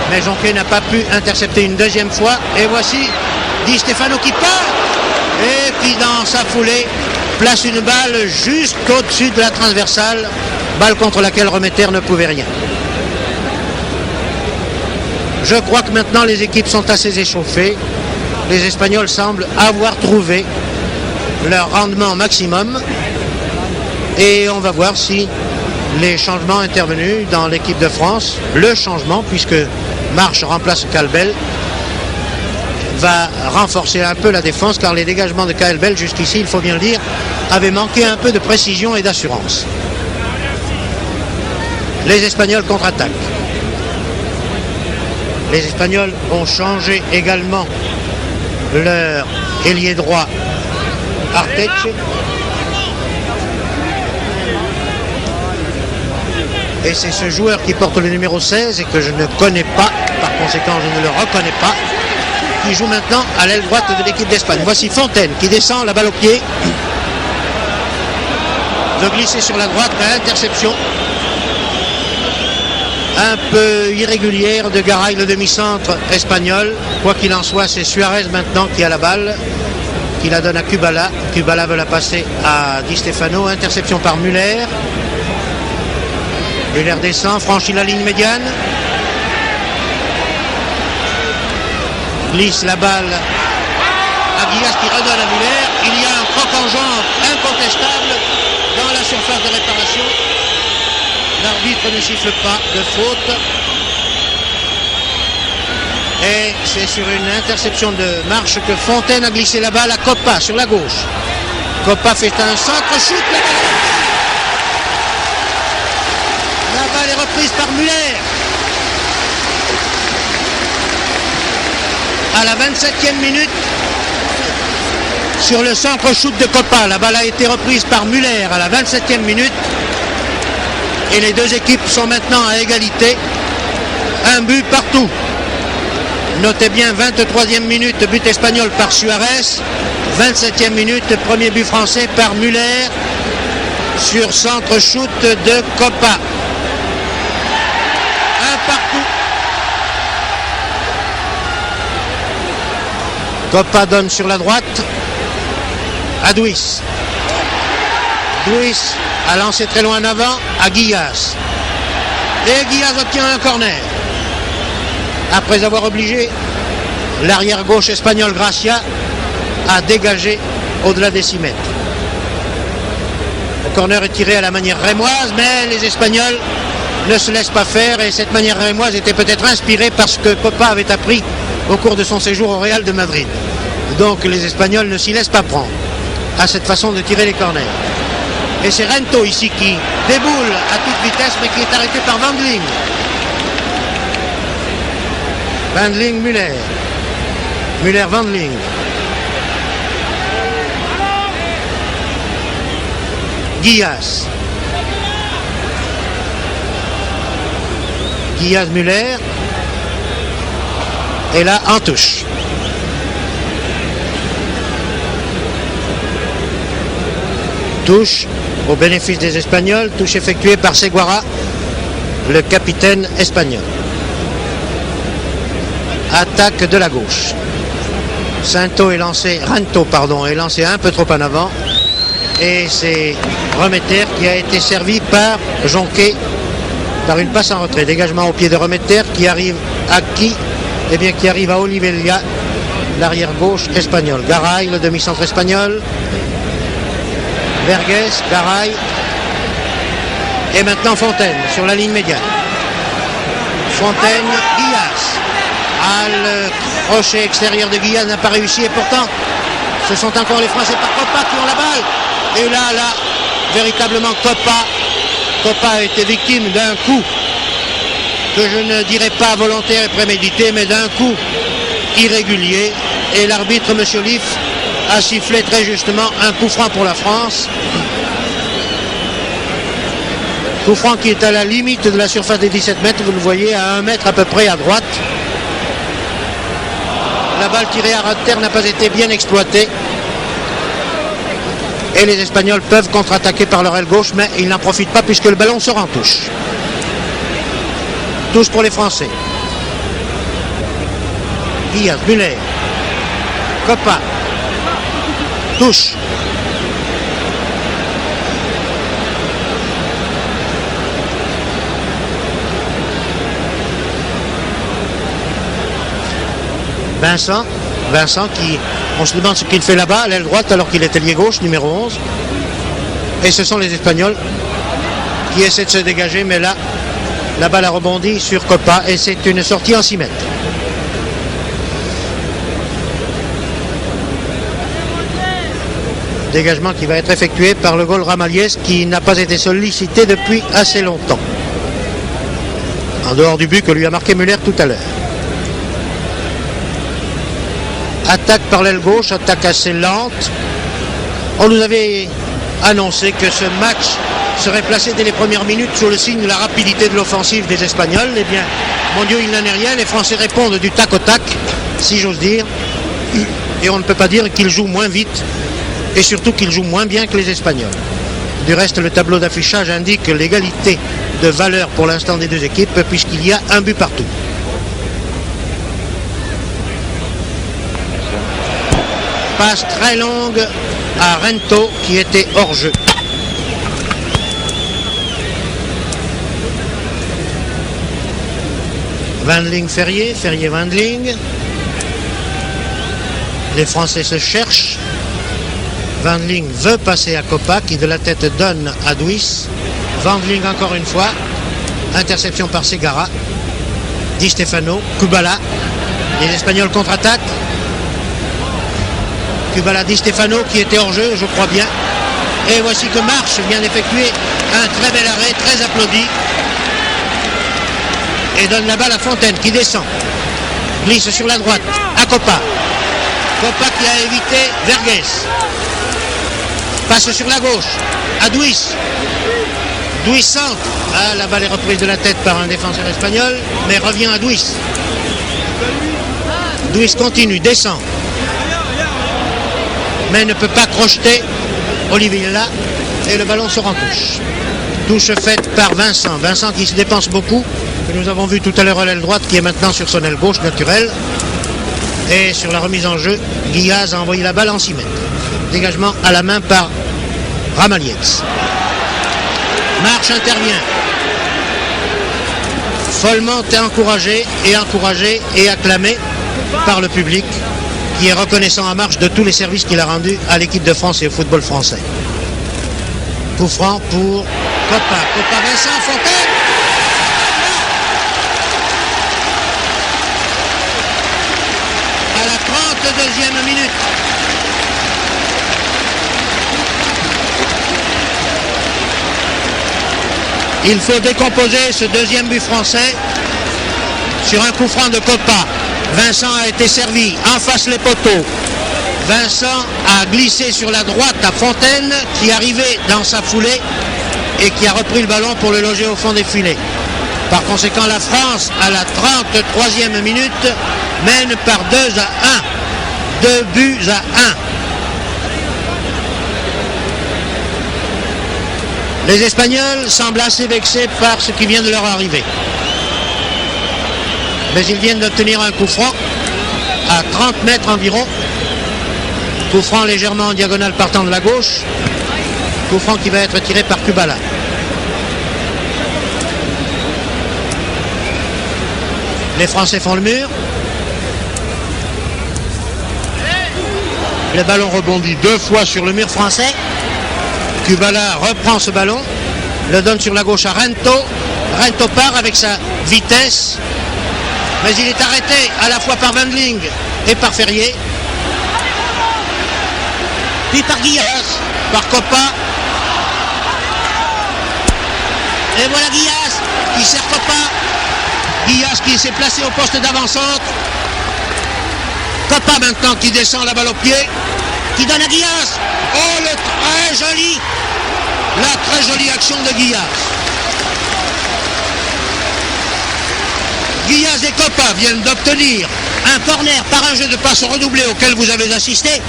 Mais Jonquet n'a pas pu intercepter une deuxième fois. Et voici Di Stefano qui part et qui, dans sa foulée, place une balle juste au-dessus de la transversale. Balle contre laquelle Remeter ne pouvait rien. Je crois que maintenant les équipes sont assez échauffées. Les Espagnols semblent avoir trouvé leur rendement maximum. Et on va voir si les changements intervenus dans l'équipe de France, le changement, puisque Marche remplace Calbel, va renforcer un peu la défense, car les dégagements de Calbel jusqu'ici, il faut bien le dire, avaient manqué un peu de précision et d'assurance. Les Espagnols contre-attaquent. Les Espagnols ont changé également leur ailier droit Arteche. Et c'est ce joueur qui porte le numéro 16 et que je ne connais pas, par conséquent je ne le reconnais pas, qui joue maintenant à l'aile droite de l'équipe d'Espagne. Voici Fontaine qui descend, la balle au pied, de glisser sur la droite, interception un peu irrégulière de Garay, le demi-centre espagnol. Quoi qu'il en soit, c'est Suarez maintenant qui a la balle, qui la donne à Kubala. Kubala veut la passer à Di Stefano, interception par Müller. Müller descend, franchit la ligne médiane, glisse la balle à Guillas qui redonne à Müller. Il y a un croc en jambe incontestable dans la surface de réparation. L'arbitre ne siffle pas de faute. Et c'est sur une interception de Marche que Fontaine a glissé la balle à Coppa sur la gauche. Coppa fait un centre, shoot, la balle est reprise par Müller. À la 27e minute, sur le centre shoot de Coppa, la balle a été reprise par Müller à la 27e minute. Et les deux équipes sont maintenant à égalité. Un but partout. Notez bien, 23e minute, but espagnol par Suarez. 27e minute, premier but français par Müller sur centre shoot de Coppa. Un partout. Coppa donne sur la droite à Duis. Duis a lancé très loin en avant à Guillas. Et Guillas obtient un corner. Après avoir obligé l'arrière gauche espagnol Gracia à dégager au-delà des 6 mètres. Le corner est tiré à la manière rémoise, mais les Espagnols ne se laissent pas faire. Et cette manière rémoise était peut-être inspirée parce que Coppa avait appris au cours de son séjour au Real de Madrid. Donc les Espagnols ne s'y laissent pas prendre à cette façon de tirer les corners. Et c'est Rento ici qui déboule à toute vitesse, mais qui est arrêté par Wendling. Wendling, Müller. Müller, Wendling. Guillas. Guillas, Müller. Et là, en touche. Touche au bénéfice des Espagnols, touche effectuée par Seguara, le capitaine espagnol. Attaque de la gauche. Rento est lancé un peu trop en avant. Et c'est Remeter qui a été servi par Jonquet par une passe en retrait. Dégagement au pied de Remeter qui arrive à qui? Eh bien qui arrive à Oliveira, l'arrière gauche espagnol. Garay, le demi-centre espagnol. Verges, Garay et maintenant Fontaine sur la ligne médiane. Fontaine, Guillas. Le crochet extérieur de Guillas n'a pas réussi et pourtant ce sont encore les Français par Coppa qui ont la balle. Et là, véritablement Coppa a été victime d'un coup que je ne dirais pas volontaire et prémédité, mais d'un coup irrégulier. Et l'arbitre, M. Liff, a sifflé très justement un coup franc pour la France. Coup franc qui est à la limite de la surface des 17 mètres, vous le voyez, à 1 mètre à peu près à droite. La balle tirée à ras de terre n'a pas été bien exploitée. Et les Espagnols peuvent contre-attaquer par leur aile gauche, mais ils n'en profitent pas puisque le ballon sort en touche. Touche pour les Français. Guillaz, Muller. Copa. Touche. Vincent qui, on se demande ce qu'il fait là-bas, à l'aile droite, alors qu'il est ailier gauche, numéro 11. Et ce sont les Espagnols qui essaient de se dégager, mais là, la balle a rebondi sur Copa et c'est une sortie en 6 mètres. Dégagement qui va être effectué par le goal Ramaliès qui n'a pas été sollicité depuis assez longtemps. En dehors du but que lui a marqué Muller tout à l'heure. Attaque par l'aile gauche, attaque assez lente. On nous avait annoncé que ce match serait placé dès les premières minutes sous le signe de la rapidité de l'offensive des Espagnols. Eh bien, mon Dieu, il n'en est rien. Les Français répondent du tac au tac, si j'ose dire. Et on ne peut pas dire qu'ils jouent moins vite et surtout qu'ils jouent moins bien que les Espagnols. Du reste, le tableau d'affichage indique l'égalité de valeur pour l'instant des deux équipes puisqu'il y a un but partout. Passe très longue à Rento qui était hors jeu. Wendling Ferrier, Ferrier Wendling. Les Français se cherchent. Wendling veut passer à Copa qui de la tête donne à Duis. Wendling encore une fois. Interception par Segara. Di Stefano, Kubala. Les Espagnols contre-attaquent. Kubala, Di Stefano qui était hors jeu, je crois bien. Et voici que Marche vient d'effectuer un très bel arrêt, très applaudi. Et donne la balle à Fontaine qui descend. Glisse sur la droite à Copa. Copa qui a évité Vergues. Passe sur la gauche à Duis. Duis centre. Ah, la balle est reprise de la tête par un défenseur espagnol, mais revient à Duis. Duis continue, descend. Mais ne peut pas crocheter Olivier là et le ballon sort en touche. Touche faite par Vincent. Vincent qui se dépense beaucoup, que nous avons vu tout à l'heure à l'aile droite, qui est maintenant sur son aile gauche naturelle. Et sur la remise en jeu, Guillaz a envoyé la balle en 6 mètres. Dégagement à la main par Ramalietz. Marche intervient. Follement encouragé et acclamé par le public, qui est reconnaissant à Marche de tous les services qu'il a rendus à l'équipe de France et au football français. Coup franc pour Copa. Copa Vincent, Fontaine. À la 32e minute. Il faut décomposer ce deuxième but français sur un coup franc de Copa. Vincent a été servi, en face les poteaux. Vincent a glissé sur la droite à Fontaine, qui arrivait dans sa foulée et qui a repris le ballon pour le loger au fond des filets. Par conséquent, la France, à la 33e minute, mène par 2-1. 2 buts à 1. Les Espagnols semblent assez vexés par ce qui vient de leur arriver. Mais ils viennent d'obtenir un coup franc à 30 mètres environ. Coup franc légèrement en diagonale partant de la gauche. Coup franc qui va être tiré par Kubala. Les Français font le mur. Le ballon rebondit 2 fois sur le mur français. Kubala reprend ce ballon, le donne sur la gauche à Rento. Rento part avec sa vitesse, mais il est arrêté à la fois par Wendling et par Ferrier. Puis par Guillaz, par Copa. Et voilà Guillaz qui sert Copa. Guillaz qui s'est placé au poste d'avant-centre. Copa maintenant qui descend la balle au pied, qui donne à Guillaz. Oh, la très jolie action de Guillaz. Guillaz et Copa viennent d'obtenir un corner par un jeu de passe redoublé auquel vous avez assisté.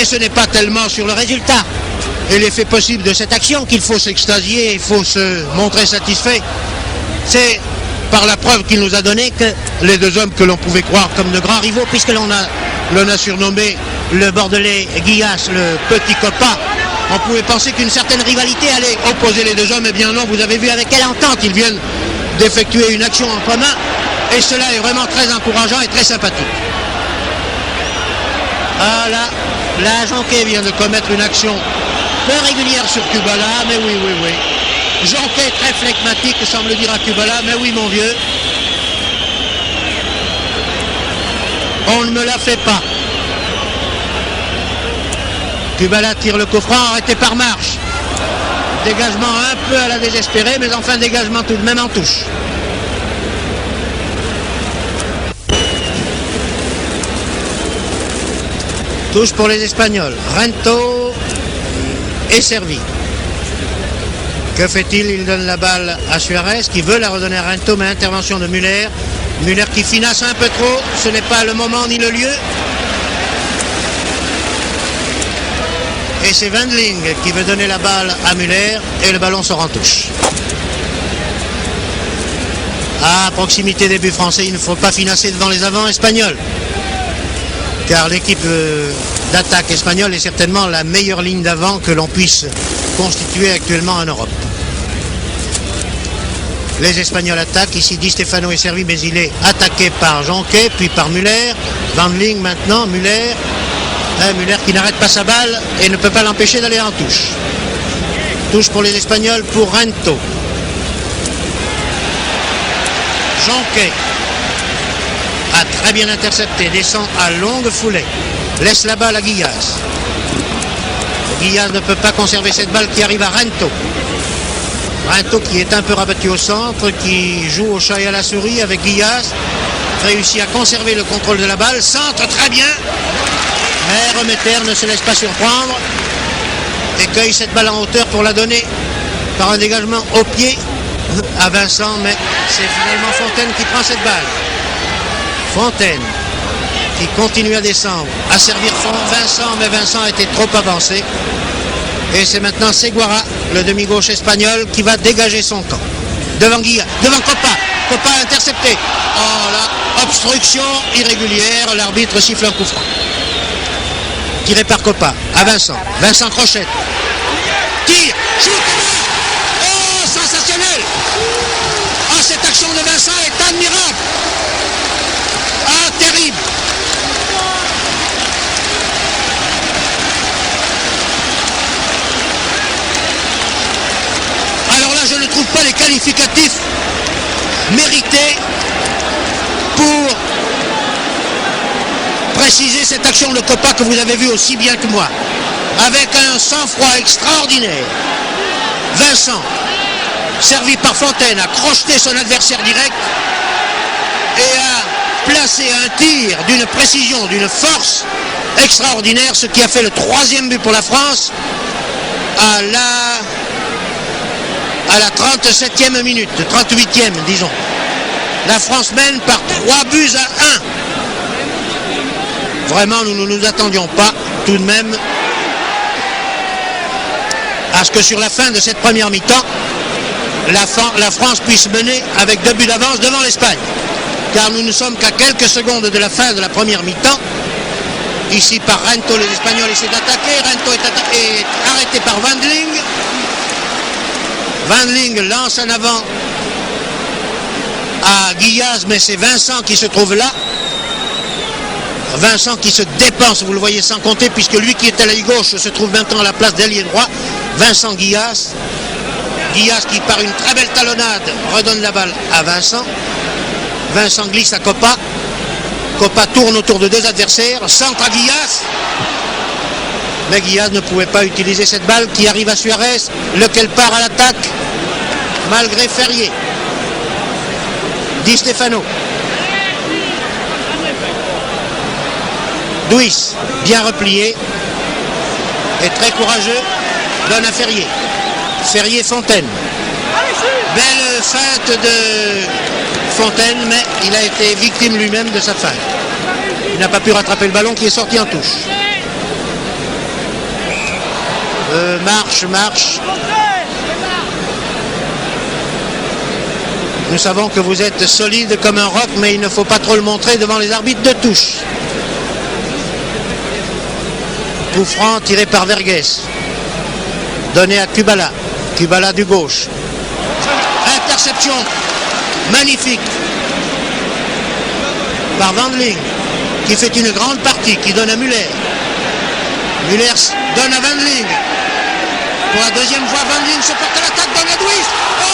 Et ce n'est pas tellement sur le résultat et l'effet possible de cette action qu'il faut s'extasier, il faut se montrer satisfait. C'est par la preuve qu'il nous a donné que les deux hommes que l'on pouvait croire comme de grands rivaux, puisque l'on a surnommé le Bordelais Guillas, le petit Coppa, on pouvait penser qu'une certaine rivalité allait opposer les deux hommes. Eh bien non, vous avez vu avec quelle entente ils viennent d'effectuer une action en commun, et cela est vraiment très encourageant et très sympathique. Ah là, Jonquet vient de commettre une action peu régulière sur Kubala, mais oui. Jonquet très flegmatique, semble dire à Kubala, mais oui mon vieux, on ne me la fait pas. Kubala tire le coup franc, arrêté par Marche. Dégagement un peu à la désespérée, mais enfin dégagement tout de même en touche. Touche pour les Espagnols. Rento est servi. Que fait-il? Il donne la balle à Suarez qui veut la redonner à Rento, mais intervention de Müller. Müller qui finasse un peu trop. Ce n'est pas le moment ni le lieu. Et c'est Wendling qui veut donner la balle à Müller et le ballon sort en touche. À proximité des buts français, il ne faut pas finasser devant les avants espagnols. Car l'équipe d'attaque espagnole est certainement la meilleure ligne d'avant que l'on puisse constituer actuellement en Europe. Les Espagnols attaquent, ici Di Stefano est servi, mais il est attaqué par Jonquet, puis par Müller. Wendling maintenant, Müller qui n'arrête pas sa balle et ne peut pas l'empêcher d'aller en touche. Touche pour les Espagnols, pour Rento. Jonquet a très bien intercepté, descend à longue foulée, laisse la balle à Guillas. Guillas ne peut pas conserver cette balle qui arrive à Rento. Rento qui est un peu rabattu au centre, qui joue au chat et à la souris avec Guillas, réussit à conserver le contrôle de la balle, centre très bien, mais Remeter ne se laisse pas surprendre et cueille cette balle en hauteur pour la donner par un dégagement au pied à Vincent, mais c'est finalement Fontaine qui prend cette balle. Fontaine qui continue à descendre, à servir Vincent, mais Vincent a été trop avancé. Et c'est maintenant Seguara, le demi-gauche espagnol, qui va dégager son camp. Devant Guilla, devant Coppa. Coppa intercepté. Oh là, obstruction irrégulière, l'arbitre siffle un coup franc. Tiré par Coppa, à Vincent. Vincent crochette. Tire, shoot. Oh, sensationnel. Oh, cette action de Vincent est admirable. Ah, terrible. Alors là, je ne trouve pas les qualificatifs mérités pour préciser cette action de Coppa que vous avez vue aussi bien que moi. Avec un sang-froid extraordinaire. Vincent, servi par Fontaine, a crocheté son adversaire direct et a placé un tir d'une précision, d'une force extraordinaire, ce qui a fait le 3e but pour la France à la 37e minute, 38e disons. La France mène par 3 buts à 1. Vraiment, nous ne nous attendions pas tout de même à ce que sur la fin de cette première mi-temps, la France puisse mener avec 2 buts d'avance devant l'Espagne. Car nous ne sommes qu'à quelques secondes de la fin de la première mi-temps. Ici par Rento, les Espagnols essaient d'attaquer. Rento est arrêté par Wendling. Wendling lance en avant à Guillas, mais c'est Vincent qui se trouve là. Vincent qui se dépense, vous le voyez sans compter, puisque lui qui est à l'aile gauche se trouve maintenant à la place d'ailier droit. Vincent Guillas. Guillas qui par une très belle talonnade redonne la balle à Vincent. Vincent glisse à Coppa. Coppa tourne autour de 2 adversaires, centre à Guillas. Mais Guillas ne pouvait pas utiliser cette balle qui arrive à Suarez, lequel part à l'attaque malgré Ferrier. Di Stefano. Duis, bien replié et très courageux, donne à Ferrier. Ferrier-Fontaine. Belle feinte de Fontaine, mais il a été victime lui-même de sa feinte. Il n'a pas pu rattraper le ballon qui est sorti en touche. Marche. Nous savons que vous êtes solide comme un roc, mais il ne faut pas trop le montrer devant les arbitres de touche. Coup franc tiré par Vergues. Donné à Kubala. Kubala du gauche. Interception magnifique par Wendling, qui fait une grande partie, qui donne à Müller. Müller donne à Wendling. Pour la deuxième fois, Wendling se porte à l'attaque, donne à Douys. Oh,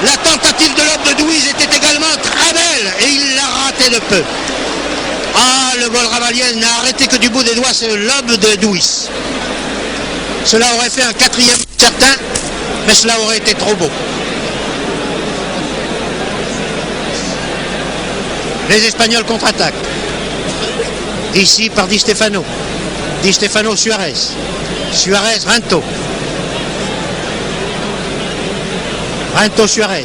la tentative de lob de Douys était également très belle et il l'a raté de peu. Ah, le goal ramalienne n'a arrêté que du bout des doigts ce lob de Douys. Cela aurait fait un quatrième certain, mais cela aurait été trop beau. Les Espagnols contre-attaquent. Ici par Di Stefano. Di Stefano, Suarez. Suarez, Rinto. Rinto, Suarez.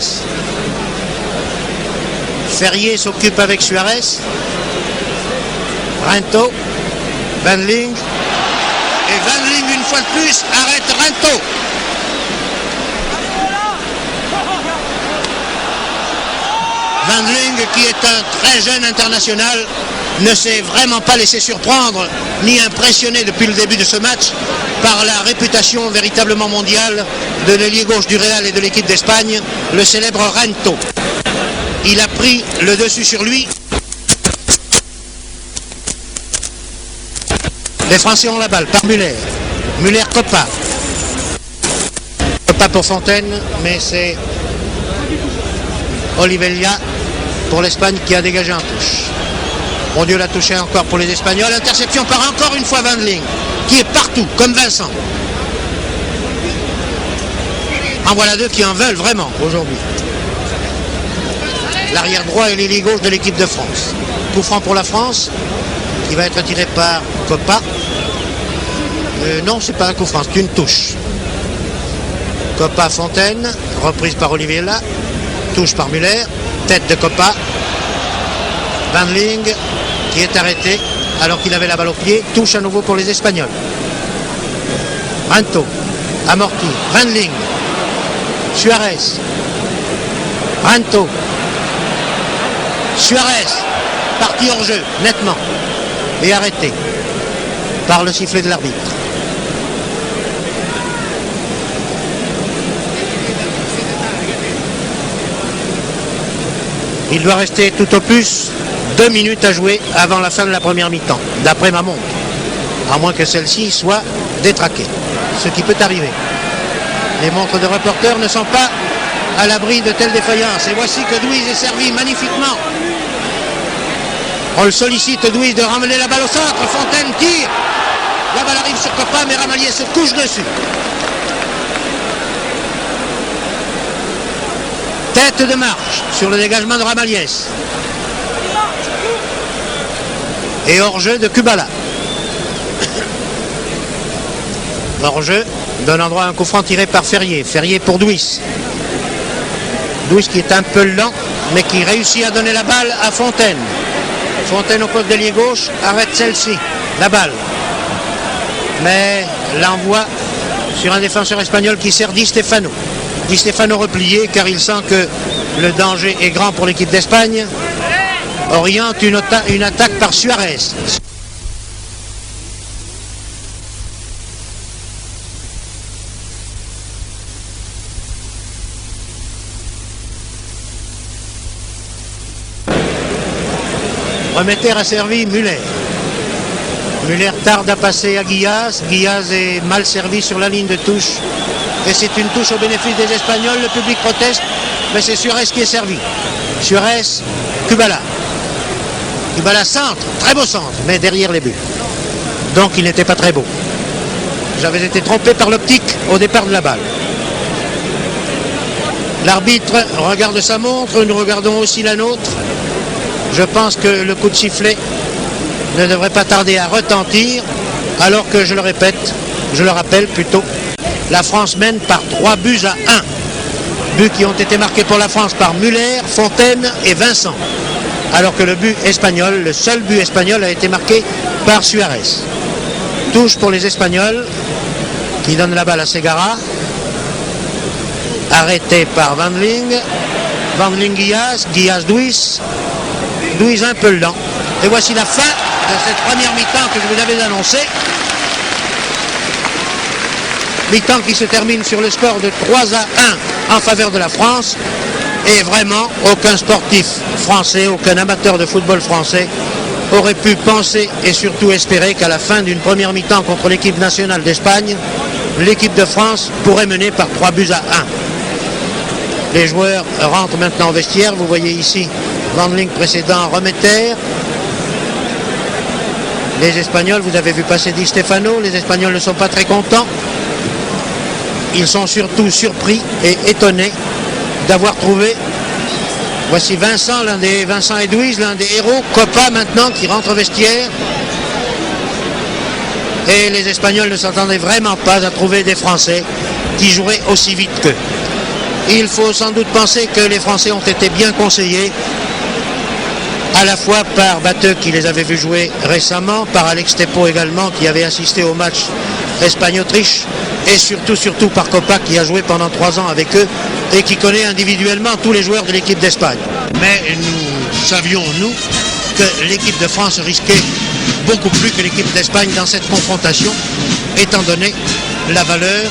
Ferrier s'occupe avec Suarez. Rinto. Wendling. Et Wendling, une fois de plus, arrête Rinto. Wendling, qui est un très jeune international, ne s'est vraiment pas laissé surprendre ni impressionné depuis le début de ce match par la réputation véritablement mondiale de l'ailier gauche du Real et de l'équipe d'Espagne, le célèbre Rinto. Il a pris le dessus sur lui. Les Français ont la balle par Müller. Müller, Copa. Copa pour Fontaine, mais c'est Olivella pour l'Espagne qui a dégagé en touche. Bon Dieu, l'a touché encore pour les Espagnols. Interception par encore une fois Wendling, qui est partout, comme Vincent. En voilà deux qui en veulent vraiment aujourd'hui. L'arrière droit et l'ailier gauche de l'équipe de France. Coup franc pour la France, qui va être tiré par Copa. Non, c'est pas un coup franc, c'est une touche. Copa, Fontaine, reprise par Olivella, touche par Müller, tête de Copa. Wendling, qui est arrêté alors qu'il avait la balle au pied, touche à nouveau pour les Espagnols. Rinto, amorti, Wendling, Suarez, Rinto, Suarez, parti hors jeu, nettement, et arrêté par le sifflet de l'arbitre. Il doit rester tout au plus 2 minutes à jouer avant la fin de la première mi-temps, d'après ma montre, à moins que celle-ci soit détraquée, ce qui peut arriver. Les montres de reporters ne sont pas à l'abri de telles défaillances. Et voici que Douys est servi magnifiquement. On le sollicite, Douys, de ramener la balle au centre. Fontaine tire. La balle arrive sur Copa, mais Ramalies se couche dessus. Tête de marche sur le dégagement de Ramalies. Et hors-jeu de Kubala. Hors-jeu donne endroit à un coup franc tiré par Ferrier. Ferrier pour Douys. Douys qui est un peu lent, mais qui réussit à donner la balle à Fontaine. Fontaine au poste d'ailier gauche, arrête celle-ci, la balle. Mais l'envoie sur un défenseur espagnol qui sert Di Stefano. Di Stefano replié car il sent que le danger est grand pour l'équipe d'Espagne. Oriente une attaque par Suarez. Remetter a servi Müller. Müller tarde à passer à Guillaz. Guillaz est mal servi sur la ligne de touche. Et c'est une touche au bénéfice des Espagnols. Le public proteste, mais c'est Suarez qui est servi. Suarez, Kubala. Kubala centre, très beau centre, mais derrière les buts. Donc il n'était pas très beau. J'avais été trompé par l'optique au départ de la balle. L'arbitre regarde sa montre, nous regardons aussi la nôtre. Je pense que le coup de sifflet ne devrait pas tarder à retentir, alors que je le rappelle plutôt, la France mène par 3 buts à 1. Buts qui ont été marqués pour la France par Müller, Fontaine et Vincent. Alors que le but espagnol, le seul but espagnol a été marqué par Suarez. Touche pour les Espagnols, qui donnent la balle à Segara. arrêté par Van Ling. Van Ling Guillas, Guillas Duis. Duis un peu lent. Et voici la fin de cette première mi-temps que je vous avais annoncée. Mi-temps qui se termine sur le score de 3-1 en faveur de la France. Et vraiment, aucun sportif français, aucun amateur de football français aurait pu penser et surtout espérer qu'à la fin d'une première mi-temps contre l'équipe nationale d'Espagne, l'équipe de France pourrait mener par 3-1. Les joueurs rentrent maintenant au vestiaire. Vous voyez ici Van Ling précédent Remeter. Les Espagnols, vous avez vu passer Di Stefano, les Espagnols ne sont pas très contents. Ils sont surtout surpris et étonnés d'avoir trouvé, voici Vincent Edouise, l'un des héros, Copa maintenant qui rentre au vestiaire. Et les Espagnols ne s'attendaient vraiment pas à trouver des Français qui joueraient aussi vite qu'eux. Il faut sans doute penser que les Français ont été bien conseillés, à la fois par Batteux qui les avait vus jouer récemment, par Alex Tepo également qui avait assisté au match Espagne-Autriche, et surtout par Copa qui a joué pendant 3 ans avec eux et qui connaît individuellement tous les joueurs de l'équipe d'Espagne. Mais nous savions, nous, que l'équipe de France risquait beaucoup plus que l'équipe d'Espagne dans cette confrontation, étant donné la valeur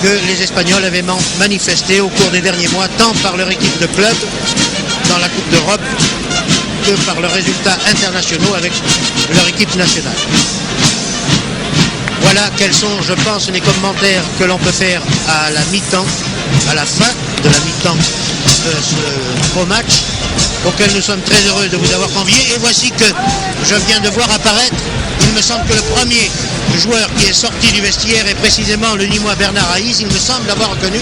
que les Espagnols avaient manifestée au cours des derniers mois, tant par leur équipe de club dans la Coupe d'Europe que par leurs résultats internationaux avec leur équipe nationale. Voilà quels sont, je pense, les commentaires que l'on peut faire à la mi-temps, à la fin de la mi-temps de ce beau match, auquel nous sommes très heureux de vous avoir conviés. Et voici que je viens de voir apparaître, il me semble que le premier joueur qui est sorti du vestiaire est précisément le Nîmois Bernard Haïs, il me semble l'avoir reconnu,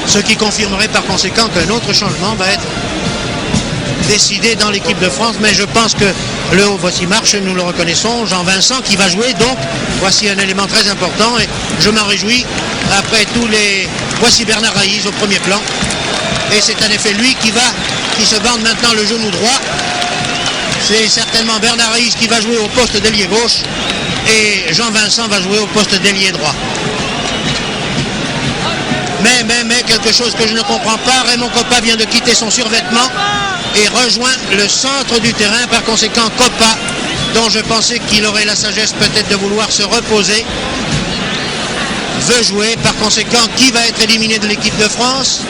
ce qui confirmerait par conséquent qu'un autre changement va être décidé dans l'équipe de France, mais je pense que le haut, voici Marche, nous le reconnaissons, Jean Vincent qui va jouer, donc voici un élément très important et je m'en réjouis. Après tous les... Voici Bernard Haïs au premier plan et c'est en effet lui qui se bande maintenant le genou droit. C'est certainement Bernard Haïs qui va jouer au poste d'ailier gauche et Jean Vincent va jouer au poste d'ailier droit. Mais quelque chose que je ne comprends pas, Raymond Copa vient de quitter son survêtement et rejoint le centre du terrain. Par conséquent, Copa, dont je pensais qu'il aurait la sagesse peut-être de vouloir se reposer, veut jouer. Par conséquent, qui va être éliminé de l'équipe de France?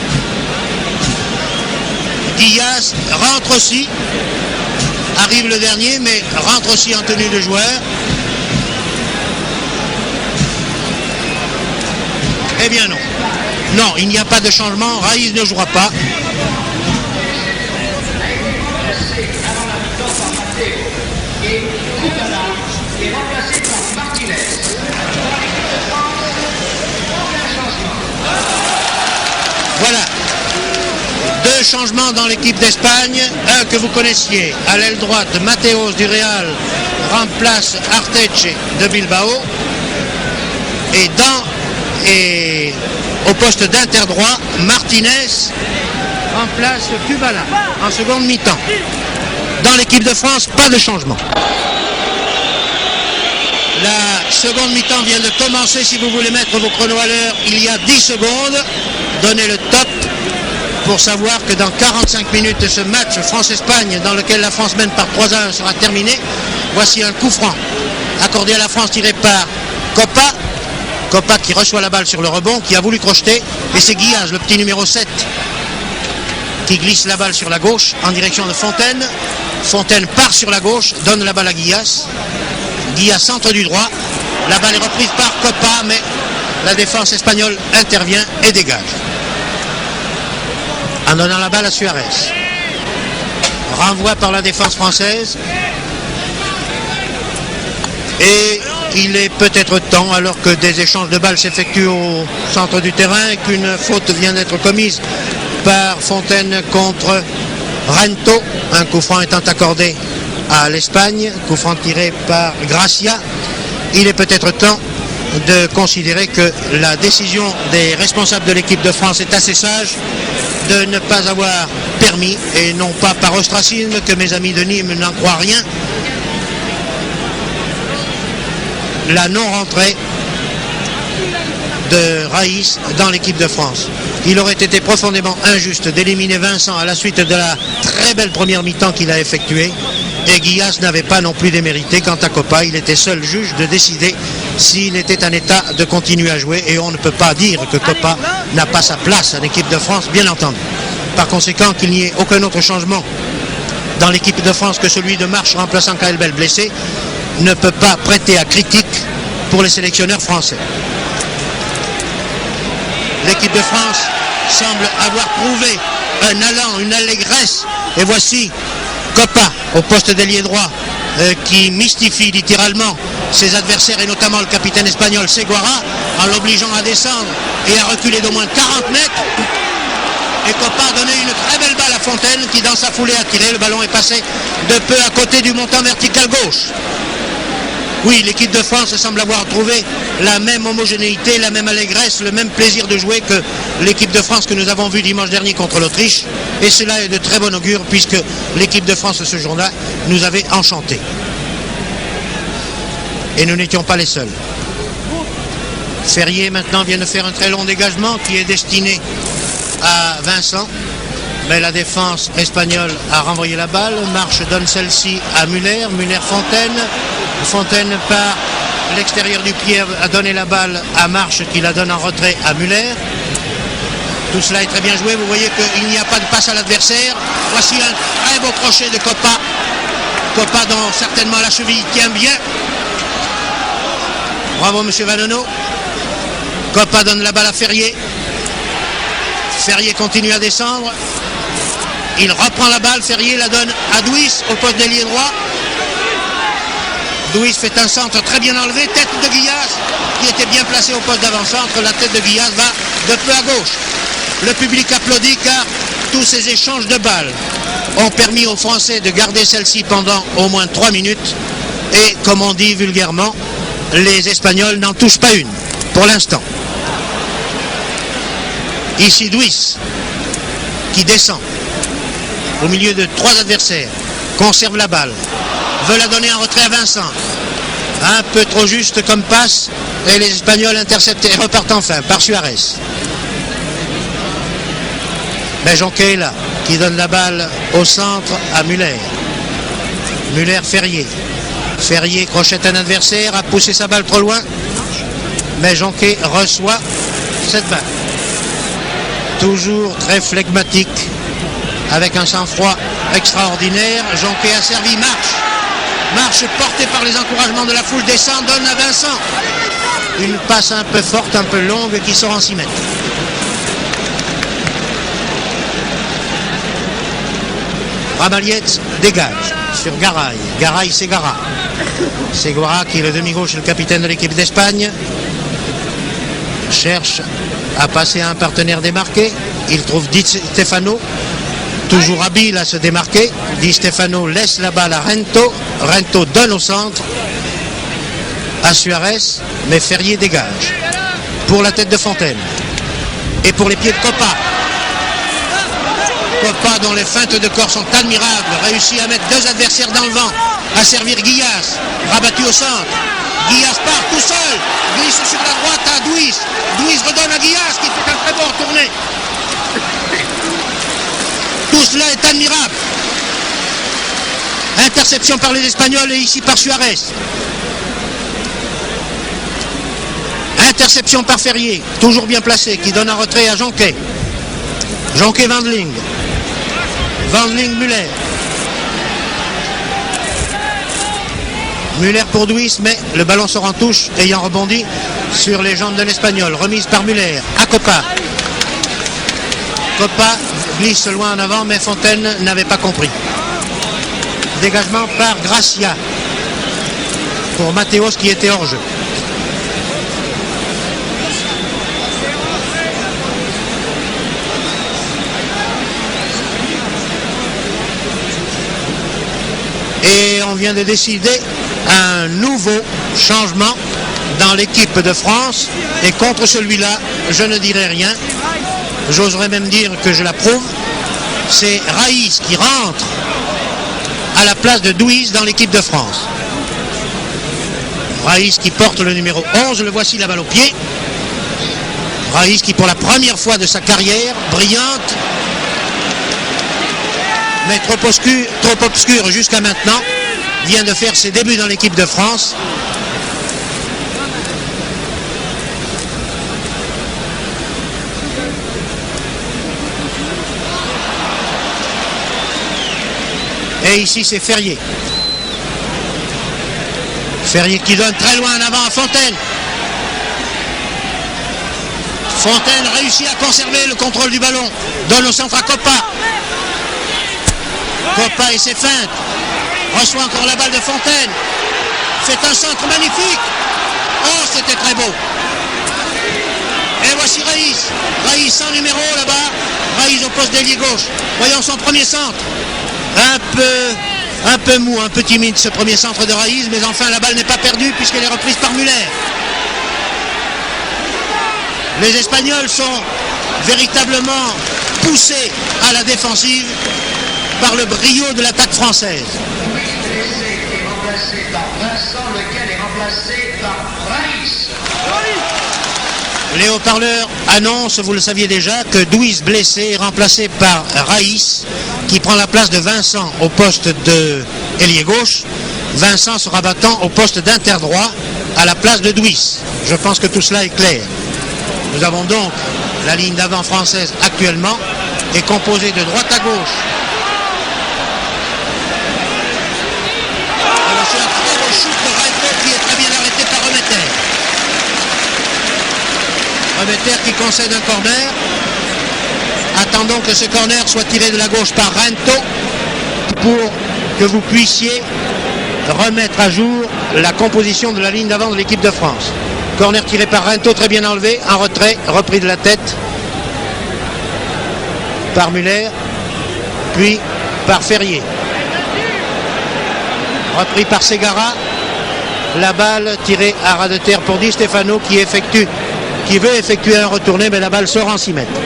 Guillas rentre aussi, arrive le dernier, mais rentre aussi en tenue de joueur. Eh bien non. Non, il n'y a pas de changement, Raïs ne jouera pas. Voilà. 2 changements dans l'équipe d'Espagne. Un que vous connaissiez, à l'aile droite, Mateos du Real remplace Arteche de Bilbao. Et au poste d'interdroit, Martinez remplace Kubala en seconde mi-temps. Dans l'équipe de France, pas de changement. La seconde mi-temps vient de commencer. Si vous voulez mettre vos chronos à l'heure, il y a 10 secondes. Donnez le top pour savoir que dans 45 minutes, ce match France-Espagne, dans lequel la France mène par 3-1, sera terminé. Voici un coup franc accordé à la France, tiré par Copa. Copa qui reçoit la balle sur le rebond, qui a voulu crocheter, et c'est Guillas, le petit numéro 7, qui glisse la balle sur la gauche en direction de Fontaine. Fontaine part sur la gauche, donne la balle à Guillas. Guillas centre du droit, la balle est reprise par Copa, mais la défense espagnole intervient et dégage. En donnant la balle à Suarez. Renvoi par la défense française. Et il est peut-être temps, alors que des échanges de balles s'effectuent au centre du terrain et qu'une faute vient d'être commise par Fontaine contre Rento, un coup franc étant accordé à l'Espagne, coup franc tiré par Gracia. Il est peut-être temps de considérer que la décision des responsables de l'équipe de France est assez sage de ne pas avoir permis, et non pas par ostracisme, que mes amis de Nîmes n'en croient rien, la non-rentrée de Raïs dans l'équipe de France. Il aurait été profondément injuste d'éliminer Vincent à la suite de la très belle première mi-temps qu'il a effectuée. Et Guillas n'avait pas non plus démérité. Quant à Copa, il était seul juge de décider s'il était en état de continuer à jouer. Et on ne peut pas dire que Copa n'a pas sa place en équipe de France, bien entendu. Par conséquent, qu'il n'y ait aucun autre changement dans l'équipe de France que celui de Marche remplaçant Kaelbel blessé ne peut pas prêter à critique pour les sélectionneurs français. L'équipe de France semble avoir prouvé un allant, une allégresse. Et voici Copa au poste d'ailier droit qui mystifie littéralement ses adversaires et notamment le capitaine espagnol Seguara en l'obligeant à descendre et à reculer d'au moins 40 mètres. Et Copa a donné une très belle balle à Fontaine qui dans sa foulée a tiré. Le ballon est passé de peu à côté du montant vertical gauche. Oui, l'équipe de France semble avoir trouvé la même homogénéité, la même allégresse, le même plaisir de jouer que l'équipe de France que nous avons vue dimanche dernier contre l'Autriche. Et cela est de très bon augure puisque l'équipe de France ce jour-là nous avait enchantés. Et nous n'étions pas les seuls. Ferrier maintenant vient de faire un très long dégagement qui est destiné à Vincent. Mais la défense espagnole a renvoyé la balle. Marche donne celle-ci à Muller. Muller-Fontaine. Fontaine par l'extérieur du pied a donné la balle à Marche qui la donne en retrait à Muller. Tout cela est très bien joué. Vous voyez qu'il n'y a pas de passe à l'adversaire. Voici un très beau crochet de Copa. Copa dont certainement la cheville tient bien. Bravo monsieur Vanneno. Copa donne la balle à Ferrier. Ferrier continue à descendre. Il reprend la balle. Ferrier la donne à Douis au poste d'ailier droit. Douis fait un centre très bien enlevé. Tête de Guillas qui était bien placé au poste d'avant-centre. La tête de Guillas va de peu à gauche. Le public applaudit car tous ces échanges de balles ont permis aux Français de garder celle-ci pendant au moins 3 minutes. Et comme on dit vulgairement, les Espagnols n'en touchent pas une pour l'instant. Ici Douis qui descend au milieu de 3 adversaires, conserve la balle, veut la donner en retrait à Vincent. Un peu trop juste comme passe et les Espagnols interceptent et repartent enfin par Suarez. Mais Jonquet est là, qui donne la balle au centre à Muller. Muller-Ferrier. Ferrier crochette un adversaire, a poussé sa balle trop loin. Mais Jonquet reçoit cette balle. Toujours très flegmatique, avec un sang-froid extraordinaire. Jonquet a servi Marche. Marche porté par les encouragements de la foule descend, donne à Vincent. Une passe un peu forte, un peu longue qui sort en 6 mètres. Ramalietz dégage sur Garay. Garay Segara. Segara qui est le demi-gauche et le capitaine de l'équipe d'Espagne. Cherche à passer à un partenaire démarqué. Il trouve Di Stefano, toujours habile à se démarquer. Di Stefano laisse la balle à Rento. Rento donne au centre à Suarez, mais Ferrier dégage. Pour la tête de Fontaine. Et pour les pieds de Copa. Copa dont les feintes de corps sont admirables, réussit à mettre 2 adversaires dans le vent, à servir Guillas, rabattu au centre. Guillas part tout seul, glisse sur la droite à Douis. Douis redonne à Guillas qui fait un très bon retourné. Tout cela est admirable. Interception par les Espagnols et ici par Suarez. Interception par Ferrier, toujours bien placé, qui donne un retrait à Jonquet. Jonquet-Wendling. Wendling-Muller. Muller pour Douis, mais le ballon sort en touche, ayant rebondi sur les jambes de l'Espagnol. Remise par Muller à Copa. Copa glisse loin en avant, mais Fontaine n'avait pas compris. Dégagement par Gracia pour Mathéos qui était hors jeu. Et on vient de décider un nouveau changement dans l'équipe de France. Et contre celui-là, je ne dirai rien. J'oserais même dire que je l'approuve. C'est Raïs qui rentre à la place de Douis dans l'équipe de France. Raïs qui porte le numéro 11. Le voici, la balle au pied. Raïs qui pour la première fois de sa carrière, brillante, mais trop obscur jusqu'à maintenant, vient de faire ses débuts dans l'équipe de France. Et ici c'est Ferrier. Ferrier qui donne très loin en avant à Fontaine. Fontaine réussit à conserver le contrôle du ballon. Donne au centre à Coppa. Coppa et ses feintes. Reçoit encore la balle de Fontaine. C'est un centre magnifique. Oh, c'était très beau. Et voici Raïs. Raïs sans numéro là-bas. Raïs au poste d'ailier gauche. Voyons son premier centre. Un peu mou, un peu timide ce premier centre de Raïs, mais enfin la balle n'est pas perdue puisqu'elle est reprise par Müller. Les Espagnols sont véritablement poussés à la défensive par le brio de l'attaque française. Est remplacé par Vincent, lequel est remplacé par Raïs. Les haut-parleurs annoncent, vous le saviez déjà, que Douis blessé est remplacé par Raïs, qui prend la place de Vincent au poste de ailier gauche. Vincent sera battant au poste d'interdroit à la place de Douis. Je pense que tout cela est clair. Nous avons donc la ligne d'avant française actuellement est composée de droite à gauche. Et voici un très beau shoot de Reiter qui est très bien arrêté par Remeter. Remeter qui concède un corner. Attendons que ce corner soit tiré de la gauche par Rento pour que vous puissiez remettre à jour la composition de la ligne d'avant de l'équipe de France. Corner tiré par Rento, très bien enlevé, en retrait, repris de la tête par Müller, puis par Ferrier. Repris par Segara, la balle tirée à ras de terre pour Di Stefano qui veut effectuer un retourné, mais la balle sort en 6 mètres.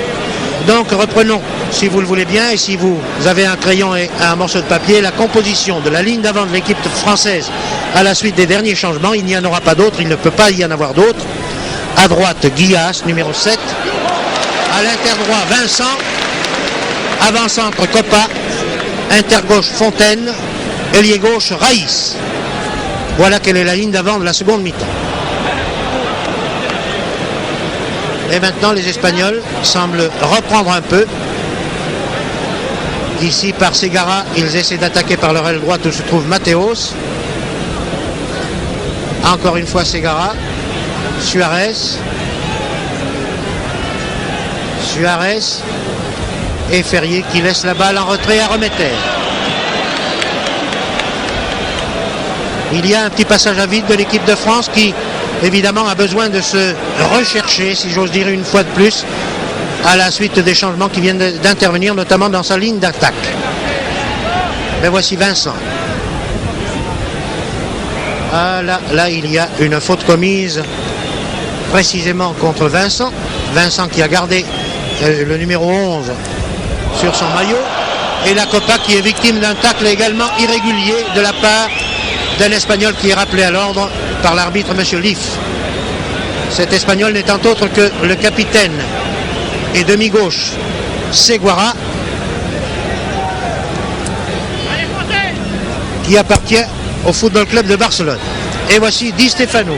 Donc reprenons, si vous le voulez bien, et si vous avez un crayon et un morceau de papier, la composition de la ligne d'avant de l'équipe française à la suite des derniers changements. Il n'y en aura pas d'autres, il ne peut pas y en avoir d'autres. À droite, Guillas, numéro 7. À l'interdroit, Vincent. Avant-centre, Coppa. Intergauche, Fontaine. Ailier gauche, Raïs. Voilà quelle est la ligne d'avant de la seconde mi-temps. Et maintenant, les Espagnols semblent reprendre un peu. Ici, par Segara, ils essaient d'attaquer par leur aile droite où se trouve Mateos. Encore une fois, Segara. Suarez. Et Ferrier qui laisse la balle en retrait à Remeter. Il y a un petit passage à vide de l'équipe de France qui, évidemment, a besoin de se rechercher, si j'ose dire une fois de plus, à la suite des changements qui viennent d'intervenir, notamment dans sa ligne d'attaque. Mais voici Vincent. Ah, là, il y a une faute commise précisément contre Vincent. Vincent qui a gardé le numéro 11 sur son maillot. Et la Coppa qui est victime d'un tacle également irrégulier de la part d'un Espagnol qui est rappelé à l'ordre par l'arbitre M. Leaf. Cet Espagnol n'étant autre que le capitaine et demi-gauche Seguara, qui appartient au Football Club de Barcelone. Et voici Di Stefano,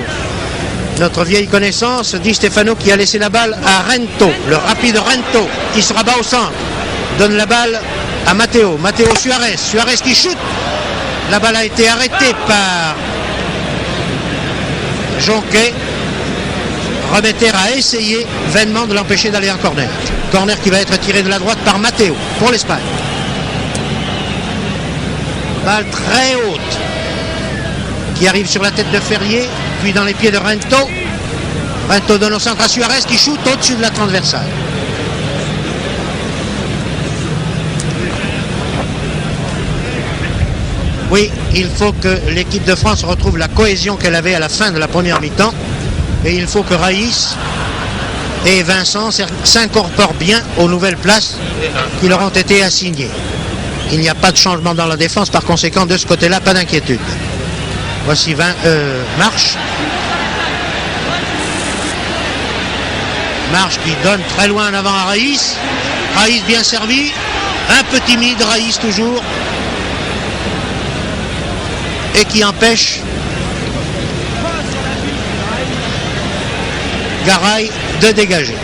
notre vieille connaissance, Di Stefano qui a laissé la balle à Rento, le rapide Rento, qui se rabat au centre, donne la balle à Matteo Suarez qui chute. La balle a été arrêtée par Jonquet. Remeter a essayé vainement de l'empêcher d'aller en corner. Corner qui va être tiré de la droite par Matteo pour l'Espagne. Balle très haute qui arrive sur la tête de Ferrier, puis dans les pieds de Rento. Rento donne au centre à Suarez qui shoot au-dessus de la transversale. Oui, il faut que l'équipe de France retrouve la cohésion qu'elle avait à la fin de la première mi-temps. Et il faut que Raïs et Vincent s'incorporent bien aux nouvelles places qui leur ont été assignées. Il n'y a pas de changement dans la défense, par conséquent, de ce côté-là, pas d'inquiétude. Voici Marche. Marche qui donne très loin en avant à Raïs. Raïs bien servi. Un peu timide, Raïs toujours. Et qui empêche Garay de dégager.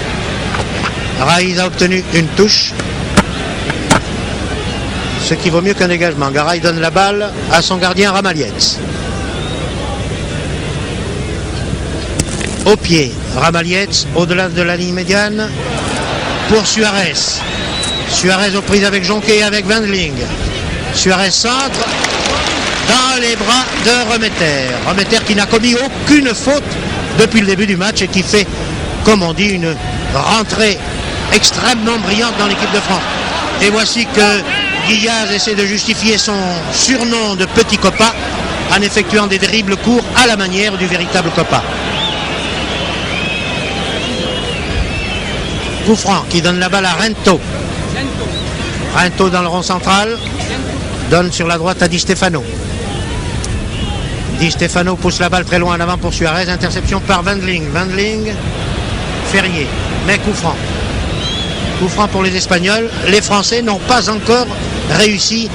Raïs a obtenu une touche. Ce qui vaut mieux qu'un dégagement. Garay donne la balle à son gardien Ramalietz. Au pied, Ramalietz au-delà de la ligne médiane pour Suarez. Suarez aux prises avec Jonquet et avec Wendling. Suarez centre dans les bras de Remeter. Remeter qui n'a commis aucune faute depuis le début du match et qui fait, comme on dit, une rentrée extrêmement brillante dans l'équipe de France. Et voici que Guillaz essaie de justifier son surnom de Petit Copa en effectuant des dribbles courts à la manière du véritable Copa. Gouffran qui donne la balle à Rento. Rento dans le rond central. Donne sur la droite à Di Stefano. Di Stefano pousse la balle très loin en avant pour Suarez. Interception par Wendling. Wendling, Ferrier. Mais coup franc. Coup franc pour les Espagnols. Les Français n'ont pas encore réussi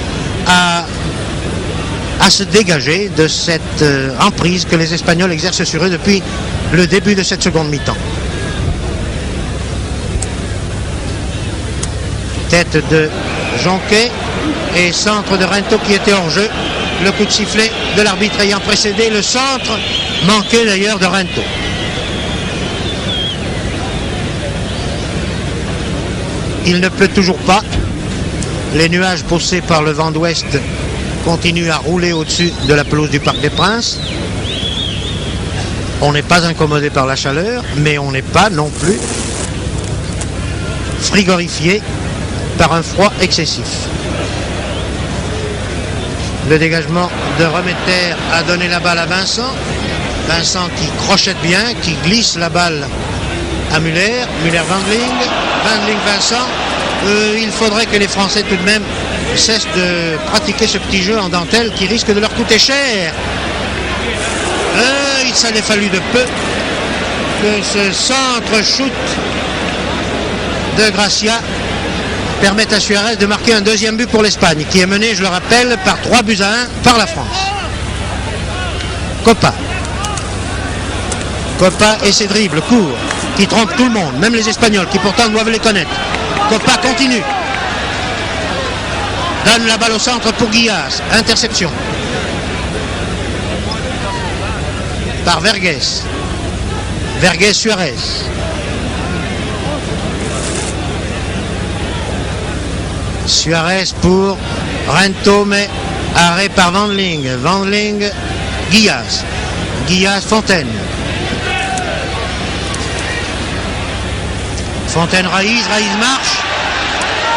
à se dégager de cette emprise que les Espagnols exercent sur eux depuis le début de cette seconde mi-temps. Tête de Jonquet et centre de Rento qui était hors jeu. Le coup de sifflet de l'arbitre ayant précédé le centre manqué d'ailleurs de Rento. Il ne pleut toujours pas. Les nuages poussés par le vent d'ouest continuent à rouler au-dessus de la pelouse du Parc des Princes. On n'est pas incommodé par la chaleur, mais on n'est pas non plus frigorifié par un froid excessif. Le dégagement de Remeter a donné la balle à Vincent. Vincent qui crochette bien, qui glisse la balle à Muller. Muller-Wendling. Wendling-Vincent. Il faudrait que les Français tout de même cessent de pratiquer ce petit jeu en dentelle qui risque de leur coûter cher. Il s'en est fallu de peu que ce centre-shoot de Gracia permettent à Suarez de marquer un deuxième but pour l'Espagne, qui est mené, je le rappelle, par 3-1 par la France. Copa. Copa et ses dribbles courts, qui trompent tout le monde, même les Espagnols, qui pourtant doivent les connaître. Copa continue. Donne la balle au centre pour Guillaz. Interception. Par Vergès. Vergès-Suarez. Suarez pour Rento, mais arrêt par Wendling. Wendling, Guillaz. Guillaz, Fontaine. Fontaine, Raïs. Raïs marche.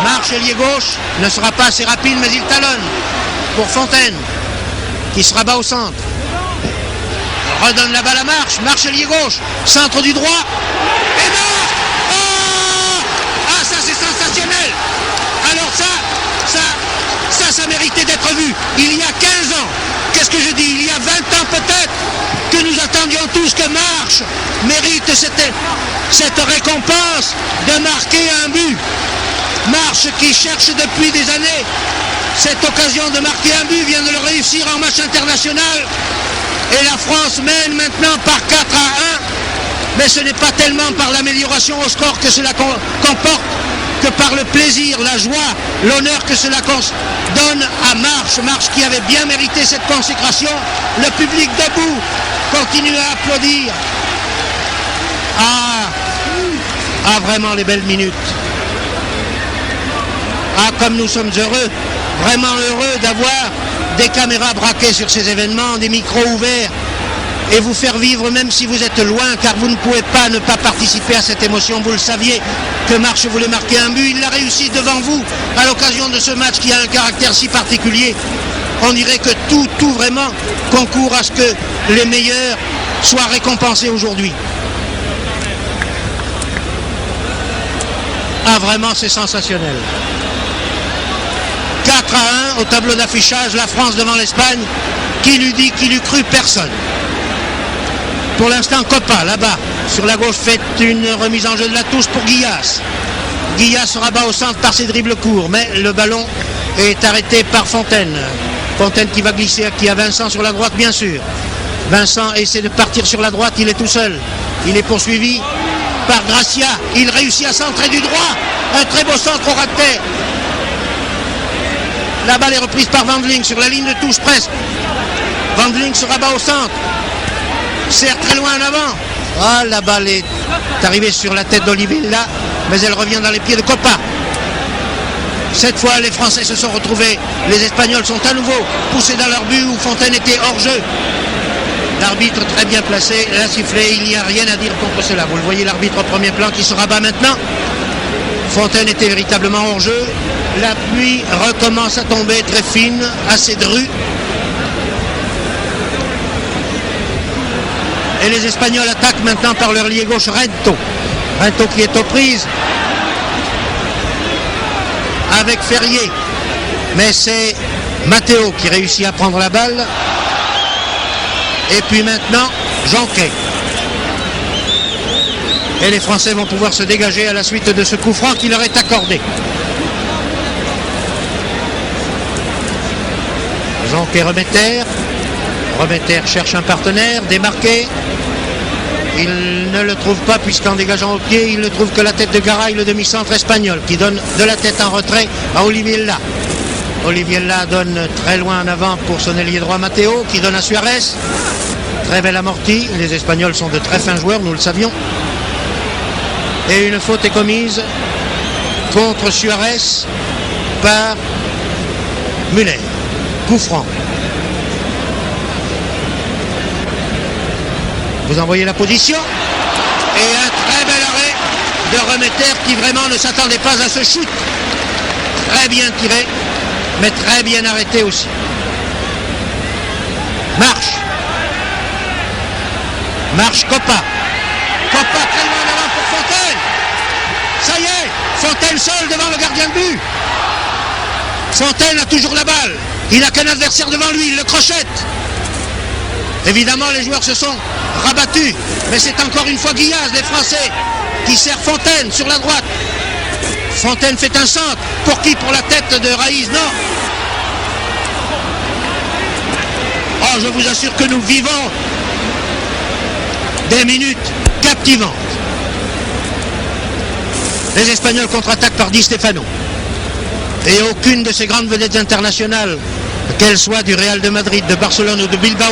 Marche, ailier gauche. Ne sera pas assez rapide, mais il talonne pour Fontaine, qui se rabat au centre. Redonne la balle à Marche. Marche, ailier gauche. Centre du droit. Et marche. Oh, ça c'est sensationnel. Alors ça méritait d'être vu. Il y a 15 ans, qu'est-ce que je dis, il y a 20 ans peut-être, que nous attendions tous que Marche mérite cette récompense de marquer un but. Marche qui cherche depuis des années cette occasion de marquer un but, vient de le réussir en match international. Et la France mène maintenant par 4-1. Mais ce n'est pas tellement par l'amélioration au score que cela comporte, que par le plaisir, la joie, l'honneur que cela donne à Marche. Marche qui avait bien mérité cette consécration. Le public debout continue à applaudir. Vraiment les belles minutes. Comme nous sommes heureux, vraiment heureux d'avoir des caméras braquées sur ces événements, des micros ouverts, et vous faire vivre même si vous êtes loin, car vous ne pouvez pas ne pas participer à cette émotion. Vous le saviez que Marche voulait marquer un but, il l'a réussi devant vous à l'occasion de ce match qui a un caractère si particulier. On dirait que tout vraiment concourt à ce que les meilleurs soient récompensés aujourd'hui. Vraiment c'est sensationnel. 4-1 au tableau d'affichage, la France devant l'Espagne. Qui lui dit, qui lui crut? Personne. Pour l'instant, Copa, là-bas, sur la gauche fait une remise en jeu de la touche pour Guillas. Guillas se rabat au centre par ses dribbles courts, mais le ballon est arrêté par Fontaine. Fontaine qui va glisser, qui a Vincent sur la droite bien sûr. Vincent essaie de partir sur la droite, il est tout seul. Il est poursuivi par Gracia. Il réussit à centrer du droit. Un très beau centre au raté. La balle est reprise par Wandling sur la ligne de touche presque. Wandling se rabat au centre. Serre très loin en avant. Ah, la balle est arrivée sur la tête d'Olivella, mais elle revient dans les pieds de Copa. Cette fois, les Français se sont retrouvés. Les Espagnols sont à nouveau poussés dans leur but où Fontaine était hors jeu. L'arbitre très bien placé, l'a sifflé, il n'y a rien à dire contre cela. Vous le voyez, l'arbitre au premier plan qui se rabat maintenant. Fontaine était véritablement hors jeu. La pluie recommence à tomber très fine, assez drue. Et les Espagnols attaquent maintenant par leur lié gauche Rento. Rento qui est aux prises avec Ferrier. Mais c'est Matteo qui réussit à prendre la balle. Et puis maintenant, Jonquet. Et les Français vont pouvoir se dégager à la suite de ce coup franc qui leur est accordé. Jonquet Remeter. Remeter cherche un partenaire, démarqué. Il ne le trouve pas puisqu'en dégageant au pied, il ne trouve que la tête de Garay, le demi-centre espagnol, qui donne de la tête en retrait à Olivella. Olivella donne très loin en avant pour son ailier droit Matteo, qui donne à Suarez. Très belle amortie. Les Espagnols sont de très fins joueurs, nous le savions. Et une faute est commise contre Suarez par Müller. Coup franc. Vous envoyez la position. Et un très bel arrêt de Remeter qui vraiment ne s'attendait pas à ce shoot. Très bien tiré, mais très bien arrêté aussi. Marche Copa. Copa très loin devant pour Fontaine. Ça y est, Fontaine seul devant le gardien de but. Fontaine a toujours la balle. Il n'a qu'un adversaire devant lui, il le crochette. Évidemment, les joueurs se sont rabattus. Mais c'est encore une fois Guillas, les Français, qui sert Fontaine sur la droite. Fontaine fait un centre. Pour qui? Pour la tête de Raïs? Non. Oh, je vous assure que nous vivons des minutes captivantes. Les Espagnols contre-attaquent par Di Stefano. Et aucune de ces grandes vedettes internationales, qu'elles soient du Real de Madrid, de Barcelone ou de Bilbao,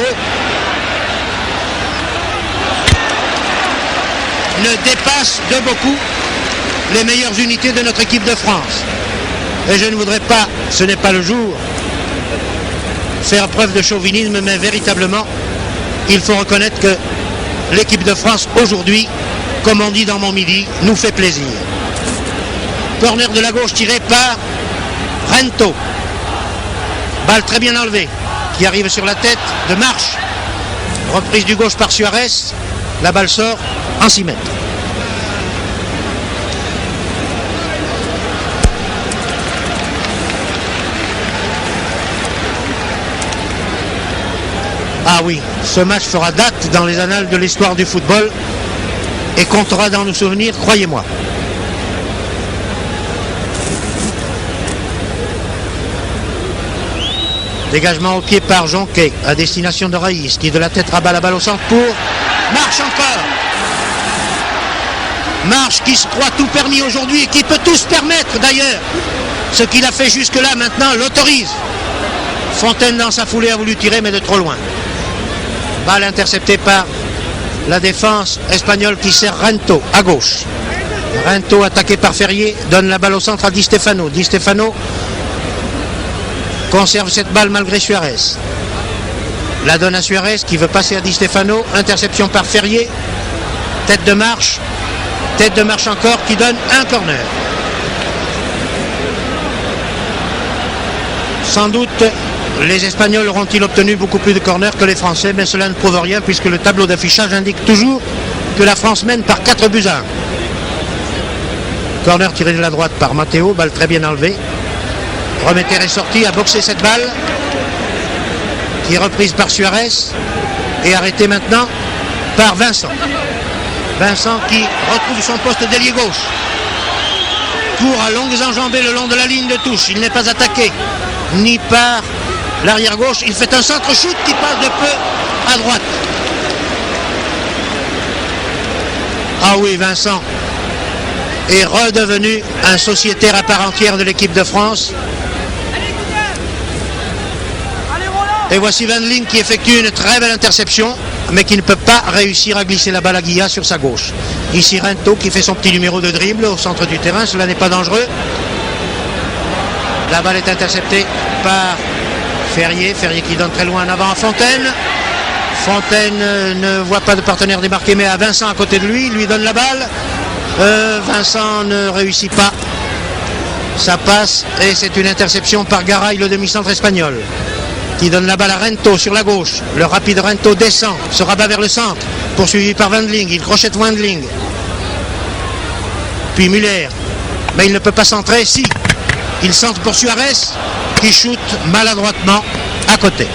ne dépasse de beaucoup les meilleures unités de notre équipe de France. Et je ne voudrais pas, ce n'est pas le jour, faire preuve de chauvinisme, mais véritablement, il faut reconnaître que l'équipe de France aujourd'hui, comme on dit dans mon midi, nous fait plaisir. Corner de la gauche tiré par Rento. Balle très bien enlevée, qui arrive sur la tête de Marche. Reprise du gauche par Suarez. La balle sort en 6 mètres. Ah oui, ce match fera date dans les annales de l'histoire du football et comptera dans nos souvenirs, croyez-moi. Dégagement au pied par Jonquet à destination de Raïs qui de la tête rabat la balle au centre pour Marche encore. Marche qui se croit tout permis aujourd'hui et qui peut tout se permettre d'ailleurs. Ce qu'il a fait jusque-là maintenant l'autorise. Fontaine dans sa foulée a voulu tirer mais de trop loin. Balle interceptée par la défense espagnole qui sert Rento à gauche. Rento attaqué par Ferrier donne la balle au centre à Di Stefano. Di Stefano conserve cette balle malgré Suarez. La donne à Suarez qui veut passer à Di Stefano. Interception par Ferrier. Tête de Marche encore qui donne un corner. Sans doute les Espagnols auront-ils obtenu beaucoup plus de corners que les Français, mais cela ne prouve rien puisque le tableau d'affichage indique toujours que la France mène par 4 buts à 1. Corner tiré de la droite par Matteo, balle très bien enlevée. Remeter est sorti, a boxé cette balle qui est reprise par Suarez et arrêtée maintenant par Vincent. Vincent qui retrouve son poste d'ailier gauche. Court à longues enjambées le long de la ligne de touche. Il n'est pas attaqué ni par l'arrière gauche. Il fait un centre-shoot qui passe de peu à droite. Ah oui, Vincent est redevenu un sociétaire à part entière de l'équipe de France. Et voici Van Ling qui effectue une très belle interception, mais qui ne peut pas réussir à glisser la balle à Guilla sur sa gauche. Ici Rento qui fait son petit numéro de dribble au centre du terrain, cela n'est pas dangereux. La balle est interceptée par Ferrier, Ferrier qui donne très loin en avant à Fontaine. Fontaine ne voit pas de partenaire démarqué, mais à Vincent à côté de lui, il lui donne la balle. Vincent ne réussit pas. Ça passe et c'est une interception par Garay, le demi-centre espagnol, qui donne la balle à Rento sur la gauche. Le rapide Rento descend, se rabat vers le centre, poursuivi par Van Ling. Il crochette Van Ling. Puis Muller. Mais il ne peut pas centrer. Si. Il centre pour Suarez, qui shoot maladroitement à côté.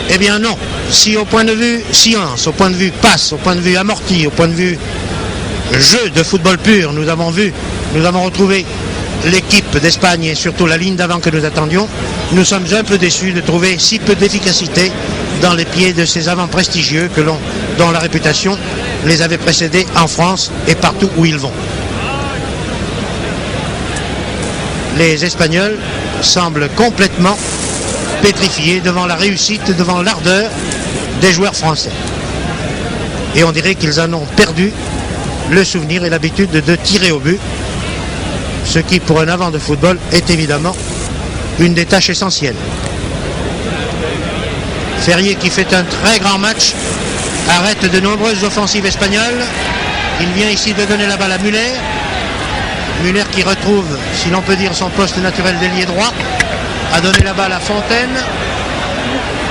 Eh bien non. Si au point de vue science, au point de vue passe, au point de vue amorti, au point de vue jeu de football pur, nous avons retrouvé l'équipe d'Espagne et surtout la ligne d'avant que nous attendions, nous sommes un peu déçus de trouver si peu d'efficacité dans les pieds de ces avants prestigieux dont la réputation les avait précédés en France et partout où ils vont. Les Espagnols semblent complètement pétrifiés devant la réussite, devant l'ardeur des joueurs français. Et on dirait qu'ils en ont perdu le souvenir et l'habitude de tirer au but, ce qui pour un avant de football est évidemment une des tâches essentielles. Ferrier qui fait un très grand match, arrête de nombreuses offensives espagnoles. Il vient ici de donner la balle à Muller. Muller qui retrouve, si l'on peut dire, son poste naturel d'ailier droit, a donné la balle à Fontaine.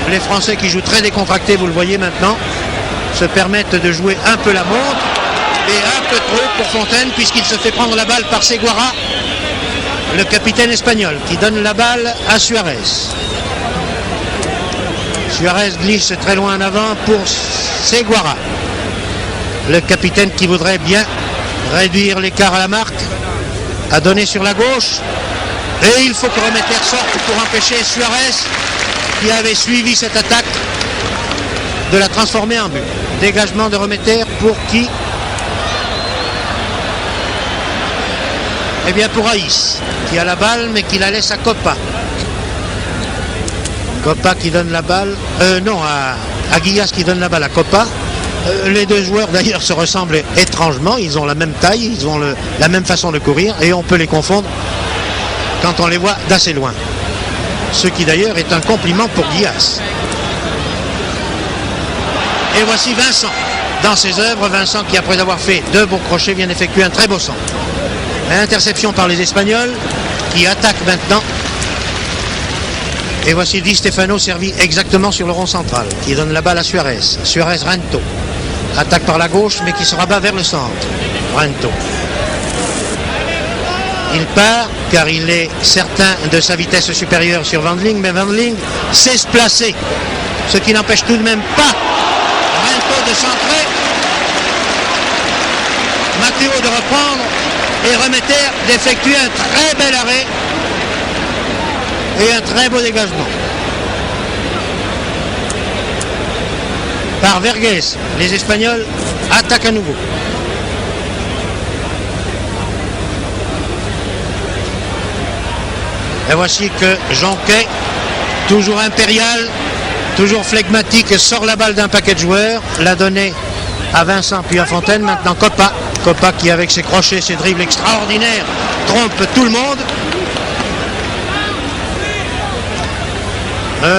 Les Français qui jouent très décontractés, vous le voyez maintenant, se permettent de jouer un peu la montre. Et un peu trop pour Fontaine, puisqu'il se fait prendre la balle par Seguara, le capitaine espagnol, qui donne la balle à Suarez. Suarez glisse très loin en avant pour Seguara, le capitaine qui voudrait bien réduire l'écart à la marque, a donné sur la gauche, et il faut que Remeter sorte pour empêcher Suarez, qui avait suivi cette attaque, de la transformer en but. Dégagement de Remeter pour qui? Eh bien pour Aïs, qui a la balle mais qui la laisse à Copa. Copa qui donne la balle, à Guillas qui donne la balle à Copa. Les deux joueurs d'ailleurs se ressemblent étrangement, ils ont la même taille, ils ont la même façon de courir et on peut les confondre quand on les voit d'assez loin. Ce qui d'ailleurs est un compliment pour Guillas. Et voici Vincent dans ses œuvres, Vincent qui après avoir fait deux beaux crochets vient d'effectuer un très beau centre. Interception par les Espagnols qui attaquent maintenant. Et voici Di Stefano servi exactement sur le rond central, qui donne la balle à Suarez. Suarez Rento. Attaque par la gauche mais qui se rabat vers le centre. Rento. Il part car il est certain de sa vitesse supérieure sur Van Ling, mais Van Ling sait se placer. Ce qui n'empêche tout de même pas Rento de centrer. Matteo de reprendre. Et Remeter d'effectuer un très bel arrêt et un très beau dégagement. Par Vergès, les Espagnols attaquent à nouveau. Et voici que Jonquet, toujours impérial, toujours flegmatique, sort la balle d'un paquet de joueurs, l'a donnée à Vincent puis à Fontaine, maintenant Copa. Copa qui avec ses crochets, ses dribbles extraordinaires trompe tout le monde.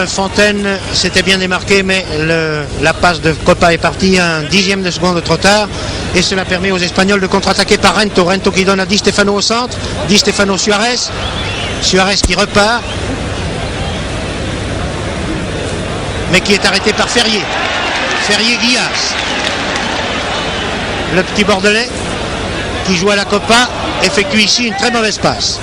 Fontaine s'était bien démarqué mais la passe de Copa est partie un dixième de seconde trop tard et cela permet aux Espagnols de contre-attaquer par Rento. Rento qui donne à Di Stefano au centre. Di Stefano Suarez. Suarez qui repart mais qui est arrêté par Ferrier. Ferrier Guillas. Le petit Bordelais qui joue à la Copa effectue ici une très mauvaise passe.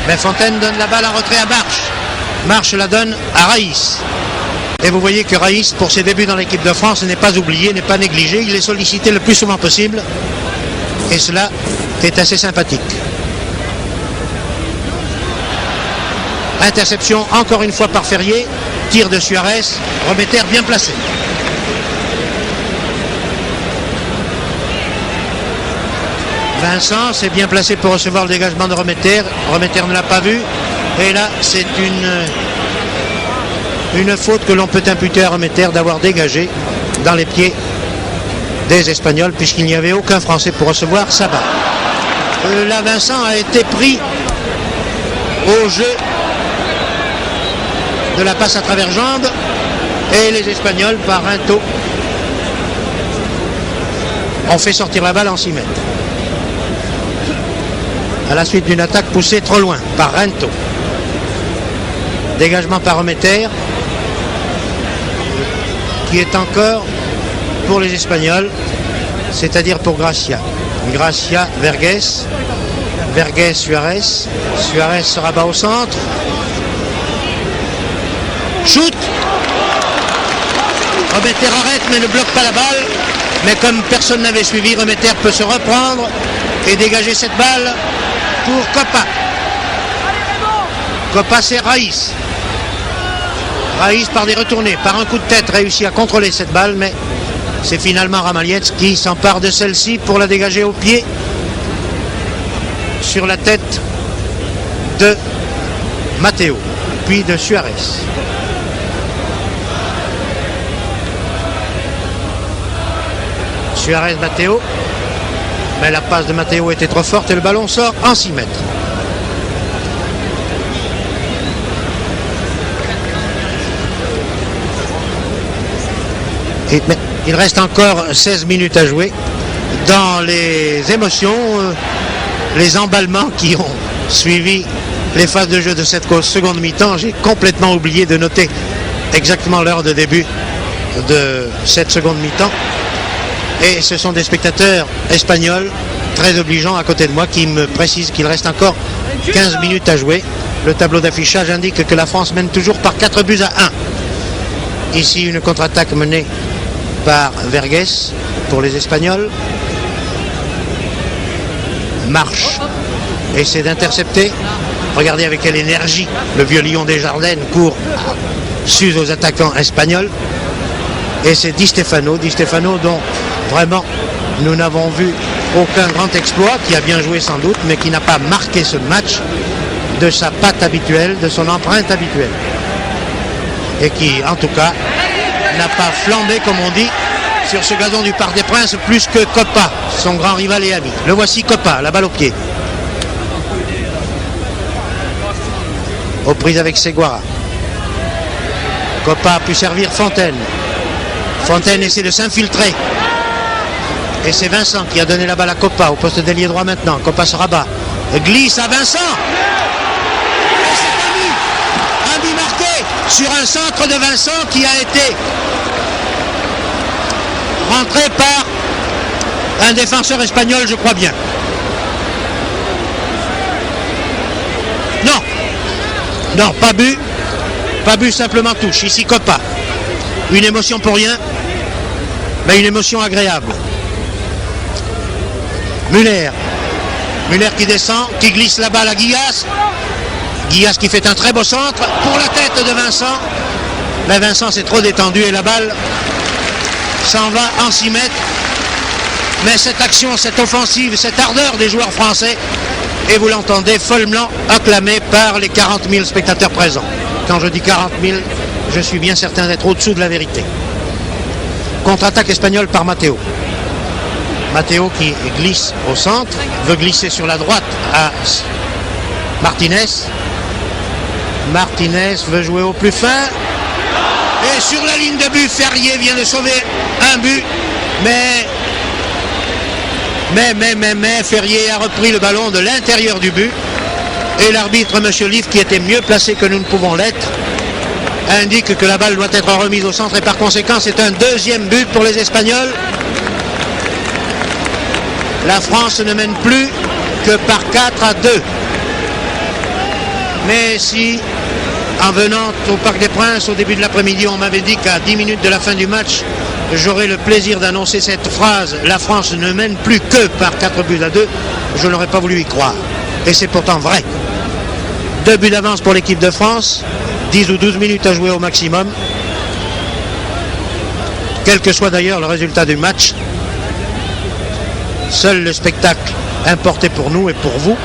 Mais Fontaine donne la balle en retrait à Marche. Marche la donne à Raïs. Et vous voyez que Raïs, pour ses débuts dans l'équipe de France, n'est pas oublié, n'est pas négligé. Il est sollicité le plus souvent possible. Et cela est assez sympathique. Interception encore une fois par Ferrier. Tir de Suarez. Remeter bien placé. Vincent s'est bien placé pour recevoir le dégagement de Remeter. Remeter ne l'a pas vu. Et là, c'est une faute que l'on peut imputer à Remeter d'avoir dégagé dans les pieds des Espagnols, puisqu'il n'y avait aucun Français pour recevoir sa balle. Là, Vincent a été pris au jeu de la passe à travers jambes, et les Espagnols, par un taux, ont fait sortir la balle en 6 mètres. À la suite d'une attaque poussée trop loin par Rento. Dégagement par Remeter, qui est encore pour les Espagnols, c'est-à-dire pour Gracia. Gracia, Vergès. Vergès, Suarez. Suarez se rabat au centre. Shoot. Remeter arrête mais ne bloque pas la balle. Mais comme personne n'avait suivi, Remeter peut se reprendre et dégager cette balle pour Copa. Copa, c'est Raïs. Raïs par des retournées, par un coup de tête réussit à contrôler cette balle, mais c'est finalement Ramallets qui s'empare de celle-ci pour la dégager au pied sur la tête de Matteo, puis de Suarez. Suarez, Matteo, mais la passe de Matteo était trop forte et le ballon sort en 6 mètres. Et il reste encore 16 minutes à jouer. Dans les émotions, les emballements qui ont suivi les phases de jeu de cette seconde mi-temps, j'ai complètement oublié de noter exactement l'heure de début de cette seconde mi-temps. Et ce sont des spectateurs espagnols très obligeants à côté de moi qui me précisent qu'il reste encore 15 minutes à jouer. Le tableau d'affichage indique que la France mène toujours par 4 buts à 1. Ici, une contre-attaque menée par Vergès pour les Espagnols. Marche, essaie d'intercepter. Regardez avec quelle énergie le vieux lion des Ardennes court, s'use aux attaquants espagnols. Et c'est Di Stefano dont vraiment nous n'avons vu aucun grand exploit, qui a bien joué sans doute, mais qui n'a pas marqué ce match de sa patte habituelle, de son empreinte habituelle. Et qui, en tout cas, n'a pas flambé, comme on dit, sur ce gazon du Parc des Princes, plus que Copa, son grand rival et ami. Le voici Copa, la balle au pied. Aux prises avec Seguara. Copa a pu servir Fontaine. Fontaine essaie de s'infiltrer. Et c'est Vincent qui a donné la balle à Copa, au poste d'ailier droit maintenant. Copa se rabat. Glisse à Vincent. Et c'est un but marqué sur un centre de Vincent qui a été rentré par un défenseur espagnol, je crois bien. Non, pas but. Pas but, simplement touche. Ici Copa. Une émotion pour rien, mais une émotion agréable. Muller qui descend, qui glisse la balle à Guillas. Guillas qui fait un très beau centre pour la tête de Vincent. Mais Vincent s'est trop détendu et la balle s'en va en 6 mètres. Mais cette action, cette offensive, cette ardeur des joueurs français, et vous l'entendez follement acclamé par les 40 000 spectateurs présents. Quand je dis 40 000, je suis bien certain d'être au-dessous de la vérité. Contre-attaque espagnole par Matteo. Matteo qui glisse au centre, veut glisser sur la droite à Martinez. Martinez veut jouer au plus fin. Et sur la ligne de but, Ferrier vient de sauver un but. Mais Ferrier a repris le ballon de l'intérieur du but. Et l'arbitre, M. Liff, qui était mieux placé que nous ne pouvons l'être, indique que la balle doit être remise au centre. Et par conséquent, c'est un deuxième but pour les Espagnols. La France ne mène plus que par 4-2. Mais si En venant au Parc des Princes au début de l'après-midi, on m'avait dit qu'à 10 minutes de la fin du match, j'aurais le plaisir d'annoncer cette phrase: la France ne mène plus que par 4-2. Je n'aurais pas voulu y croire. Et c'est pourtant vrai. 2 buts d'avance pour l'équipe de France, 10 ou 12 minutes à jouer au maximum. Quel que soit d'ailleurs le résultat du match, seul le spectacle importé pour nous et pour vous.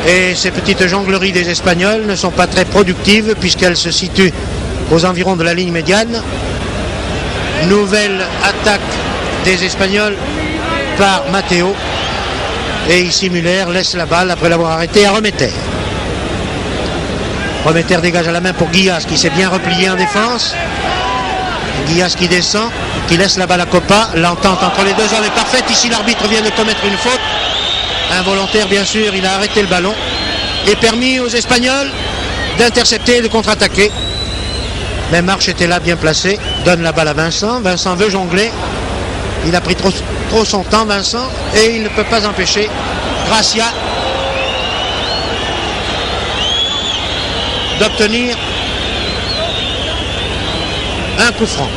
Et ces petites jongleries des Espagnols ne sont pas très productives puisqu'elles se situent aux environs de la ligne médiane. Nouvelle attaque des Espagnols par Matteo. Et ici Müller laisse la balle après l'avoir arrêté à Remeter. Remeter dégage à la main pour Guillas qui s'est bien replié en défense. Guillas qui descend, qui laisse la balle à Copa. L'entente entre les deux hommes est parfaite. Ici l'arbitre vient de commettre une faute. Involontaire bien sûr, il a arrêté le ballon et permis aux Espagnols d'intercepter et de contre-attaquer. Mais Marche était là bien placé, donne la balle à Vincent. Vincent veut jongler. Il a pris trop son temps Vincent et il ne peut pas empêcher Gracia d'obtenir un coup franc.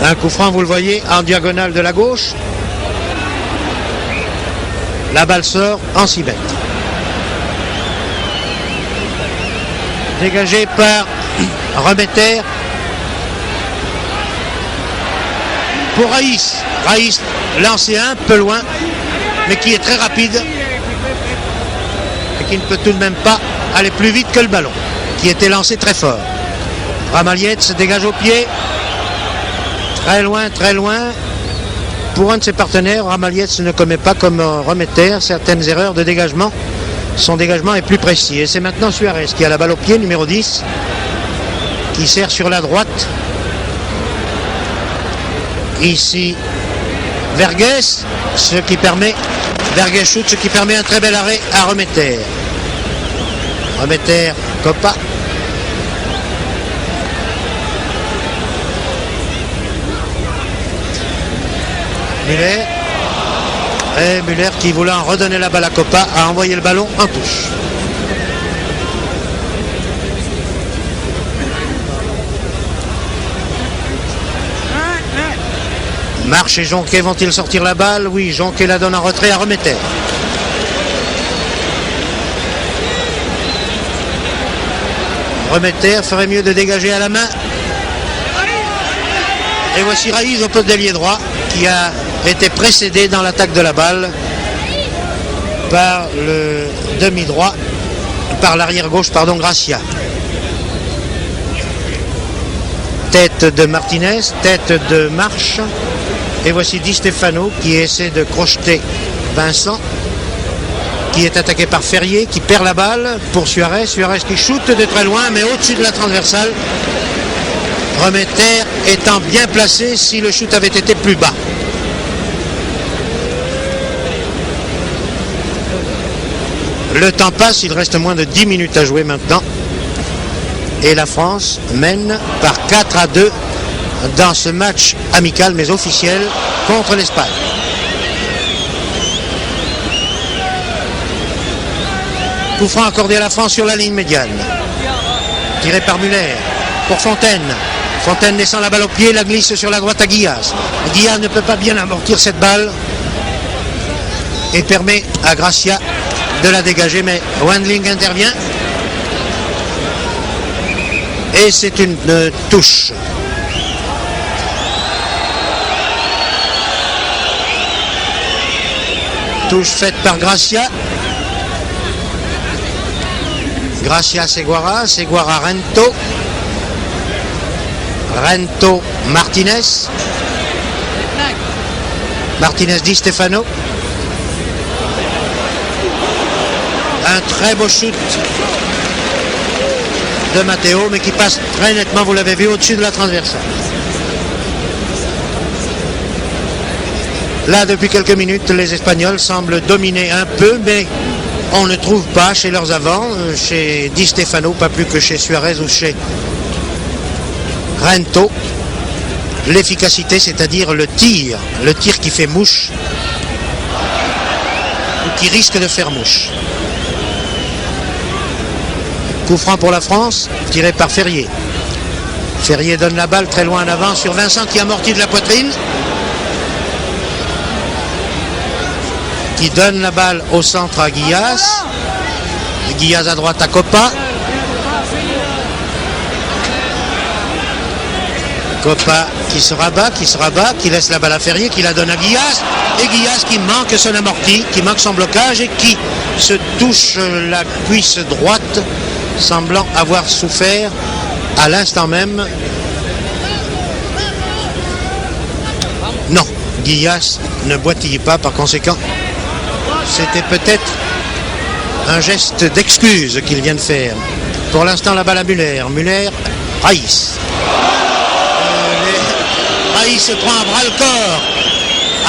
Un coup franc, vous le voyez, en diagonale de la gauche. La balle sort en 6 mètres. Dégagé par Remeter. Pour Raïs. Raïs lancé un peu loin, mais qui est très rapide. Et qui ne peut tout de même pas aller plus vite que le ballon, qui était lancé très fort. Ramaliet se dégage au pied. Très loin, très loin. Pour un de ses partenaires, Ramaliet ne commet pas comme Remeter certaines erreurs de dégagement. Son dégagement est plus précis. Et c'est maintenant Suarez qui a la balle au pied, numéro 10, qui sert sur la droite. Ici, Vergès, Vergès shoot, ce qui permet un très bel arrêt à Remeter. Remeter, Copa. Müller. Et Müller qui voulant redonner la balle à Copa a envoyé le ballon en touche. Marche et Jonquet vont-ils sortir la balle? Oui, Jonquet la donne en retrait à Remeter. Remeter ferait mieux de dégager à la main. Et voici Raïs au poste d'ailier droit qui a été précédé dans l'attaque de la balle par le demi-droit, par l'arrière gauche, Gracia. Tête de Martinez, tête de Marche. Et voici Di Stefano qui essaie de crocheter Vincent, qui est attaqué par Ferrier, qui perd la balle pour Suarez. Suarez qui shoot de très loin, mais au-dessus de la transversale. Remeter étant bien placé si le shoot avait été plus bas. Le temps passe, il reste moins de 10 minutes à jouer maintenant. Et la France mène par 4-2 dans ce match amical mais officiel contre l'Espagne. Coup franc accordé à la France sur la ligne médiane. Tiré par Müller pour Fontaine. Fontaine descend la balle au pied, la glisse sur la droite à Guillas. Guillas ne peut pas bien amortir cette balle et permet à Gracia de la dégager, mais Wendling intervient. Et c'est une touche. Touche faite par Gracia. Gracia Seguara, Seguara Rento. Rento Martinez. Martinez Di Stefano. Un très beau shoot de Matteo, mais qui passe très nettement, vous l'avez vu, au-dessus de la transversale. Là, depuis quelques minutes, les Espagnols semblent dominer un peu, mais on ne trouve pas chez leurs avants, chez Di Stefano, pas plus que chez Suarez ou chez Rento, l'efficacité, c'est-à-dire le tir qui fait mouche. ou qui risque de faire mouche. Coup franc pour la France, tiré par Ferrier. Ferrier donne la balle très loin en avant sur Vincent qui amortit de la poitrine. Qui donne la balle au centre à Guillas. Guillas à droite à Coppa. Coppa qui se rabat, qui laisse la balle à Ferrier, qui la donne à Guillas. Et Guillas qui manque son amorti, qui manque son blocage et qui se touche la cuisse droite, semblant avoir souffert à l'instant même. Non, Guillas ne boitille pas, par conséquent. C'était peut-être un geste d'excuse qu'il vient de faire. Pour l'instant, la balle à Muller. Muller, Raïs. Raïs se prend à bras le corps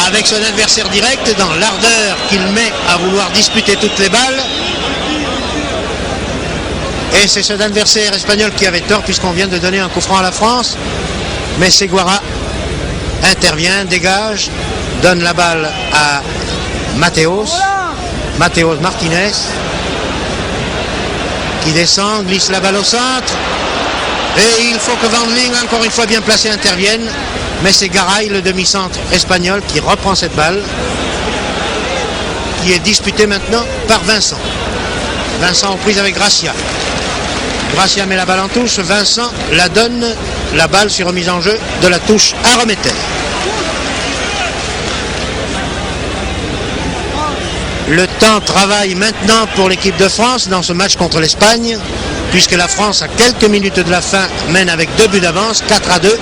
avec son adversaire direct dans l'ardeur qu'il met à vouloir disputer toutes les balles. Et c'est cet adversaire espagnol qui avait tort puisqu'on vient de donner un coup franc à la France. Mais Seguara intervient, dégage, donne la balle à Mateos Martinez qui descend, glisse la balle au centre et il faut que Van Ling, encore une fois bien placé, intervienne, mais c'est Garay, le demi-centre espagnol, qui reprend cette balle qui est disputée maintenant par Vincent aux prises avec Gracia met la balle en touche, Vincent la donne, la balle sur remise en jeu de la touche à Remeter. Le temps travaille maintenant pour l'équipe de France dans ce match contre l'Espagne, puisque la France, à quelques minutes de la fin, mène avec 2 buts d'avance, 4-2.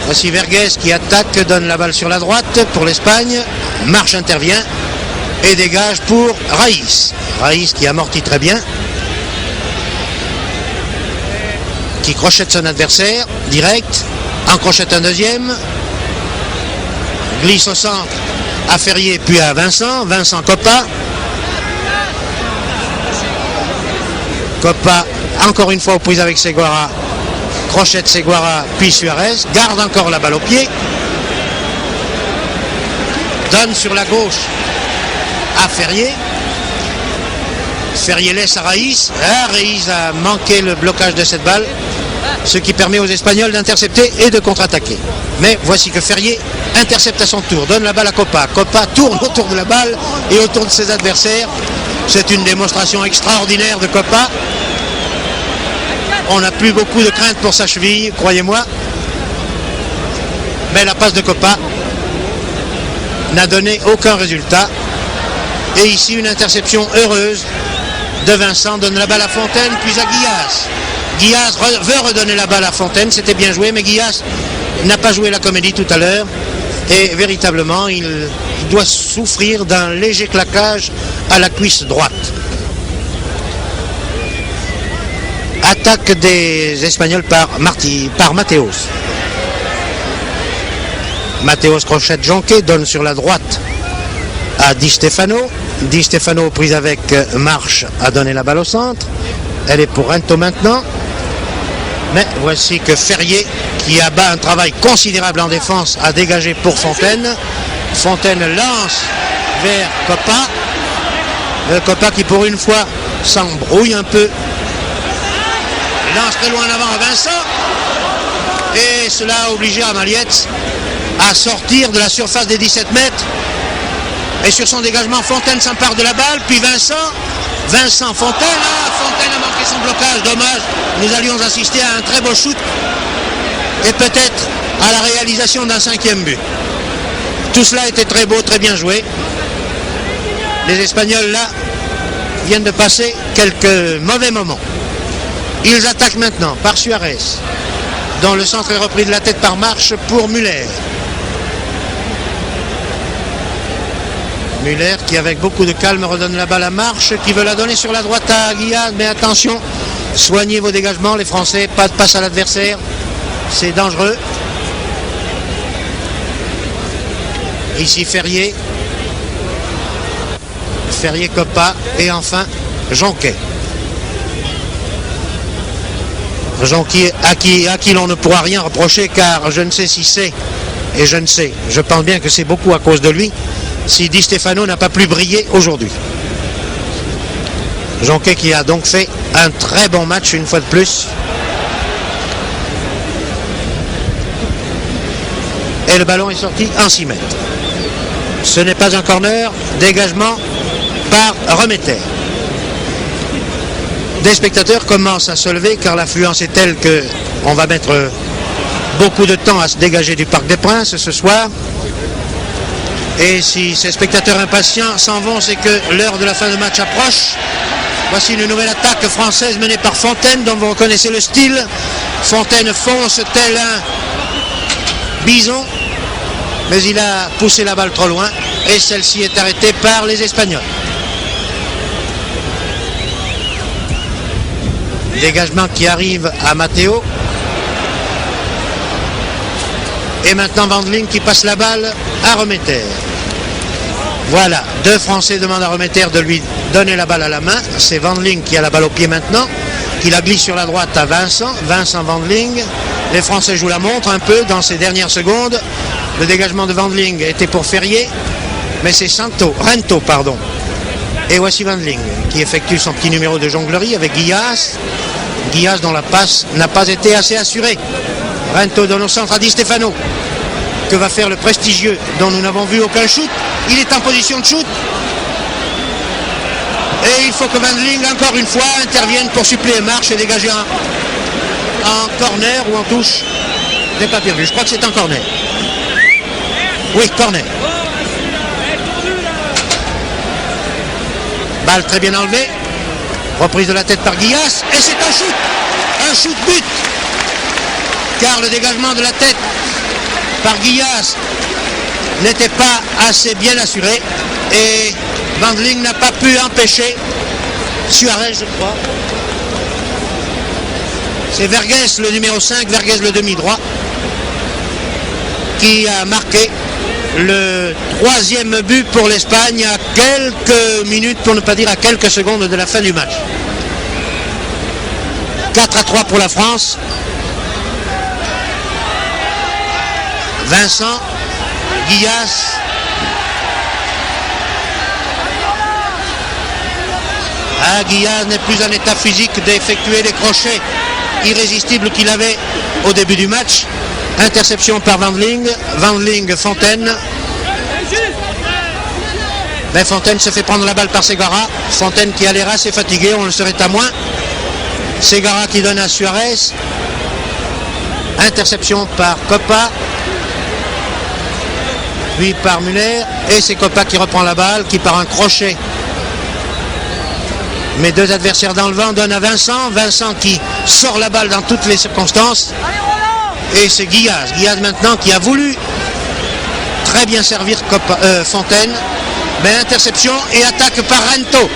Voici Vergès qui attaque, donne la balle sur la droite pour l'Espagne. Marche intervient et dégage pour Raïs. Raïs qui amortit très bien, qui crochette son adversaire direct, en crochette un deuxième, glisse au centre à Ferrier puis à Vincent Coppa encore une fois aux prises avec Seguara, crochette Seguara puis Suarez, garde encore la balle au pied, donne sur la gauche à Ferrier laisse à Raïs. Raïs a manqué le blocage de cette balle, ce qui permet aux Espagnols d'intercepter et de contre-attaquer. Mais voici que Ferrier intercepte à son tour, donne la balle à Coppa tourne autour de la balle et autour de ses adversaires. C'est une démonstration extraordinaire de Coppa. On n'a plus beaucoup de crainte pour sa cheville, croyez-moi. Mais la passe de Coppa n'a donné aucun résultat. Et ici, une interception heureuse de Vincent, donne la balle à Fontaine, puis à Guillas. Guillas veut redonner la balle à Fontaine, c'était bien joué, mais Guillas n'a pas joué la comédie tout à l'heure. Et véritablement, il doit souffrir d'un léger claquage à la cuisse droite. Attaque des Espagnols par Mateos. Mateos crochette Jonquet, donne sur la droite à Di Stefano. Di Stefano, prise avec Marche, a donné la balle au centre. Elle est pour Rento maintenant. Mais voici que Ferrier, qui abat un travail considérable en défense, a dégagé pour Fontaine. Fontaine lance vers Coppa. Coppa qui pour une fois s'embrouille un peu. Lance très loin en avant à Vincent. Et cela a obligé Amaliette à sortir de la surface des 17 mètres. Et sur son dégagement, Fontaine s'empare de la balle. Puis Vincent, Fontaine. Fontaine a manqué son blocage. Dommage. Nous allions assister à un très beau shoot. Et peut-être à la réalisation d'un 5e but. Tout cela était très beau, très bien joué. Les Espagnols, là, viennent de passer quelques mauvais moments. Ils attaquent maintenant par Suarez, dont le centre est repris de la tête par Marche pour Muller. Muller qui, avec beaucoup de calme, redonne la balle à Marche, qui veut la donner sur la droite à Guillard. Mais attention, soignez vos dégagements, les Français. Pas de passe à l'adversaire. C'est dangereux. Ici Ferrier, Coppa et enfin Jonquet. Jonquet à qui l'on ne pourra rien reprocher, car je ne sais si c'est, et je pense bien que c'est beaucoup à cause de lui, si Di Stefano n'a pas plus brillé aujourd'hui. Jonquet qui a donc fait un très bon match une fois de plus. Et le ballon est sorti en 6 mètres. Ce n'est pas un corner, dégagement par Remeter. Des spectateurs commencent à se lever car l'affluence est telle qu'on va mettre beaucoup de temps à se dégager du Parc des Princes ce soir. Et si ces spectateurs impatients s'en vont, c'est que l'heure de la fin de match approche. Voici une nouvelle attaque française menée par Fontaine, dont vous reconnaissez le style. Fontaine fonce tel un bison, mais il a poussé la balle trop loin et celle-ci est arrêtée par les Espagnols. Dégagement qui arrive à Matteo. Et maintenant Wendling qui passe la balle à Remeter. Voilà, 2 Français demandent à Remeter de lui donner la balle à la main. C'est Wendling qui a la balle au pied maintenant, qui la glisse sur la droite à Vincent. Vincent Wendling. Les Français jouent la montre un peu dans ces dernières secondes. Le dégagement de Wendling était pour Ferrier, mais c'est Rento. Et voici Wendling qui effectue son petit numéro de jonglerie avec Guillas. Guillas dont la passe n'a pas été assez assurée. Rento donne au centre à Di Stefano. Que va faire le prestigieux dont nous n'avons vu aucun shoot? Il est en position de shoot. Et il faut que Wendling, encore une fois, intervienne pour suppléer marche et dégager en corner ou en touche. Je n'ai pas perdu, je crois que c'est un corner. Oui, corner. Balle très bien enlevée. Reprise de la tête par Guillas. Et c'est un shoot. Un shoot but. Car le dégagement de la tête par Guillas n'était pas assez bien assuré. Et Wendling n'a pas pu empêcher Suarez, je crois. C'est Vergès, le numéro 5, Vergès le demi-droit, qui a marqué le 3e but pour l'Espagne à quelques minutes, pour ne pas dire à quelques secondes de la fin du match. 4-3 pour la France. Vincent, Guillas, Guillas n'est plus en état physique d'effectuer les crochets irrésistibles qu'il avait au début du match. Interception par Wendling, Fontaine. Mais Fontaine se fait prendre la balle par Segara. Fontaine qui a l'air assez fatigué, on le serait à moins. Segara qui donne à Suarez. Interception par Coppa. Puis par Muller. Et c'est Coppa qui reprend la balle, qui par un crochet. Mes 2 adversaires dans le vent donnent à Vincent. Vincent qui sort la balle dans toutes les circonstances. Et c'est Guillas. Guillas maintenant qui a voulu très bien servir Fontaine. Mais interception et attaque par Rento.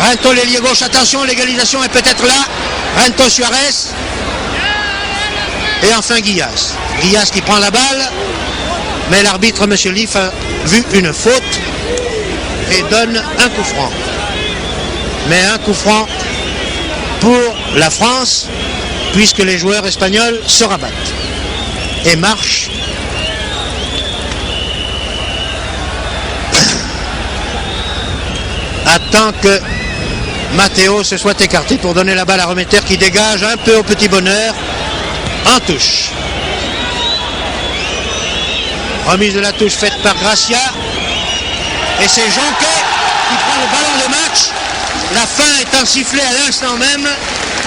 Rento l'ailier gauche. Attention, l'égalisation est peut-être là. Rento Suarez. Et enfin Guillas. Guillas qui prend la balle. Mais l'arbitre, M. Leaf, a vu une faute et donne un coup franc. Mais un coup franc pour la France, puisque les joueurs espagnols se rabattent et marchent. Attend que Matteo se soit écarté pour donner la balle à Remeter qui dégage un peu au petit bonheur en touche. Remise de la touche faite par Gracia. Et c'est Jonquet qui prend le ballon de match. La fin étant sifflée à l'instant même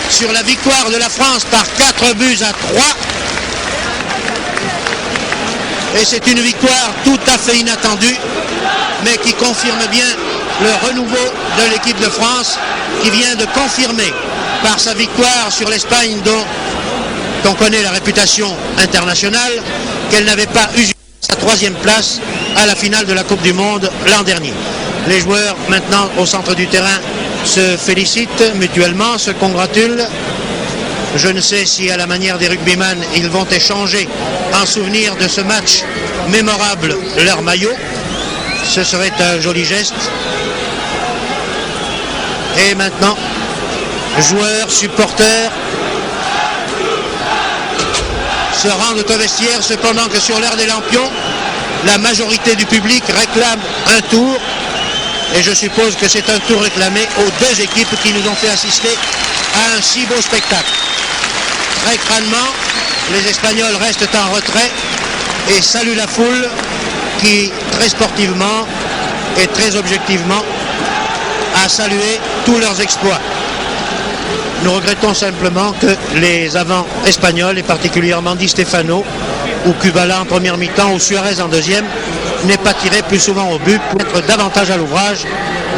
sur la victoire de la France par 4 buts à 3. Et c'est une victoire tout à fait inattendue, mais qui confirme bien le renouveau de l'équipe de France, qui vient de confirmer par sa victoire sur l'Espagne, dont on connaît la réputation internationale, qu'elle n'avait pas usurpé sa 3e place à la finale de la Coupe du Monde l'an dernier. Les joueurs maintenant au centre du terrain se félicitent mutuellement, se congratulent. Je ne sais si à la manière des rugbyman ils vont échanger en souvenir de ce match mémorable leur maillot. Ce serait un joli geste. Et maintenant, joueurs, supporters se rendent au vestiaire, cependant que sur l'heure des lampions, la majorité du public réclame un tour. Et je suppose que c'est un tour réclamé aux deux équipes qui nous ont fait assister à un si beau spectacle. Très crânement, les Espagnols restent en retrait et saluent la foule qui, très sportivement et très objectivement, a salué tous leurs exploits. Nous regrettons simplement que les avants espagnols, et particulièrement Di Stefano, ou Kubala en première mi-temps, ou Suarez en deuxième, n'aient pas tiré plus souvent au but pour mettre davantage à l'ouvrage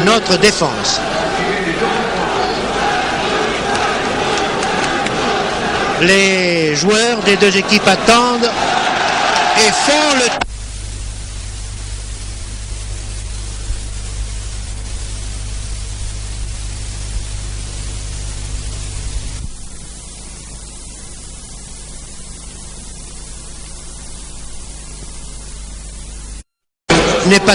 notre défense. Les joueurs des deux équipes attendent et font le... n'est pas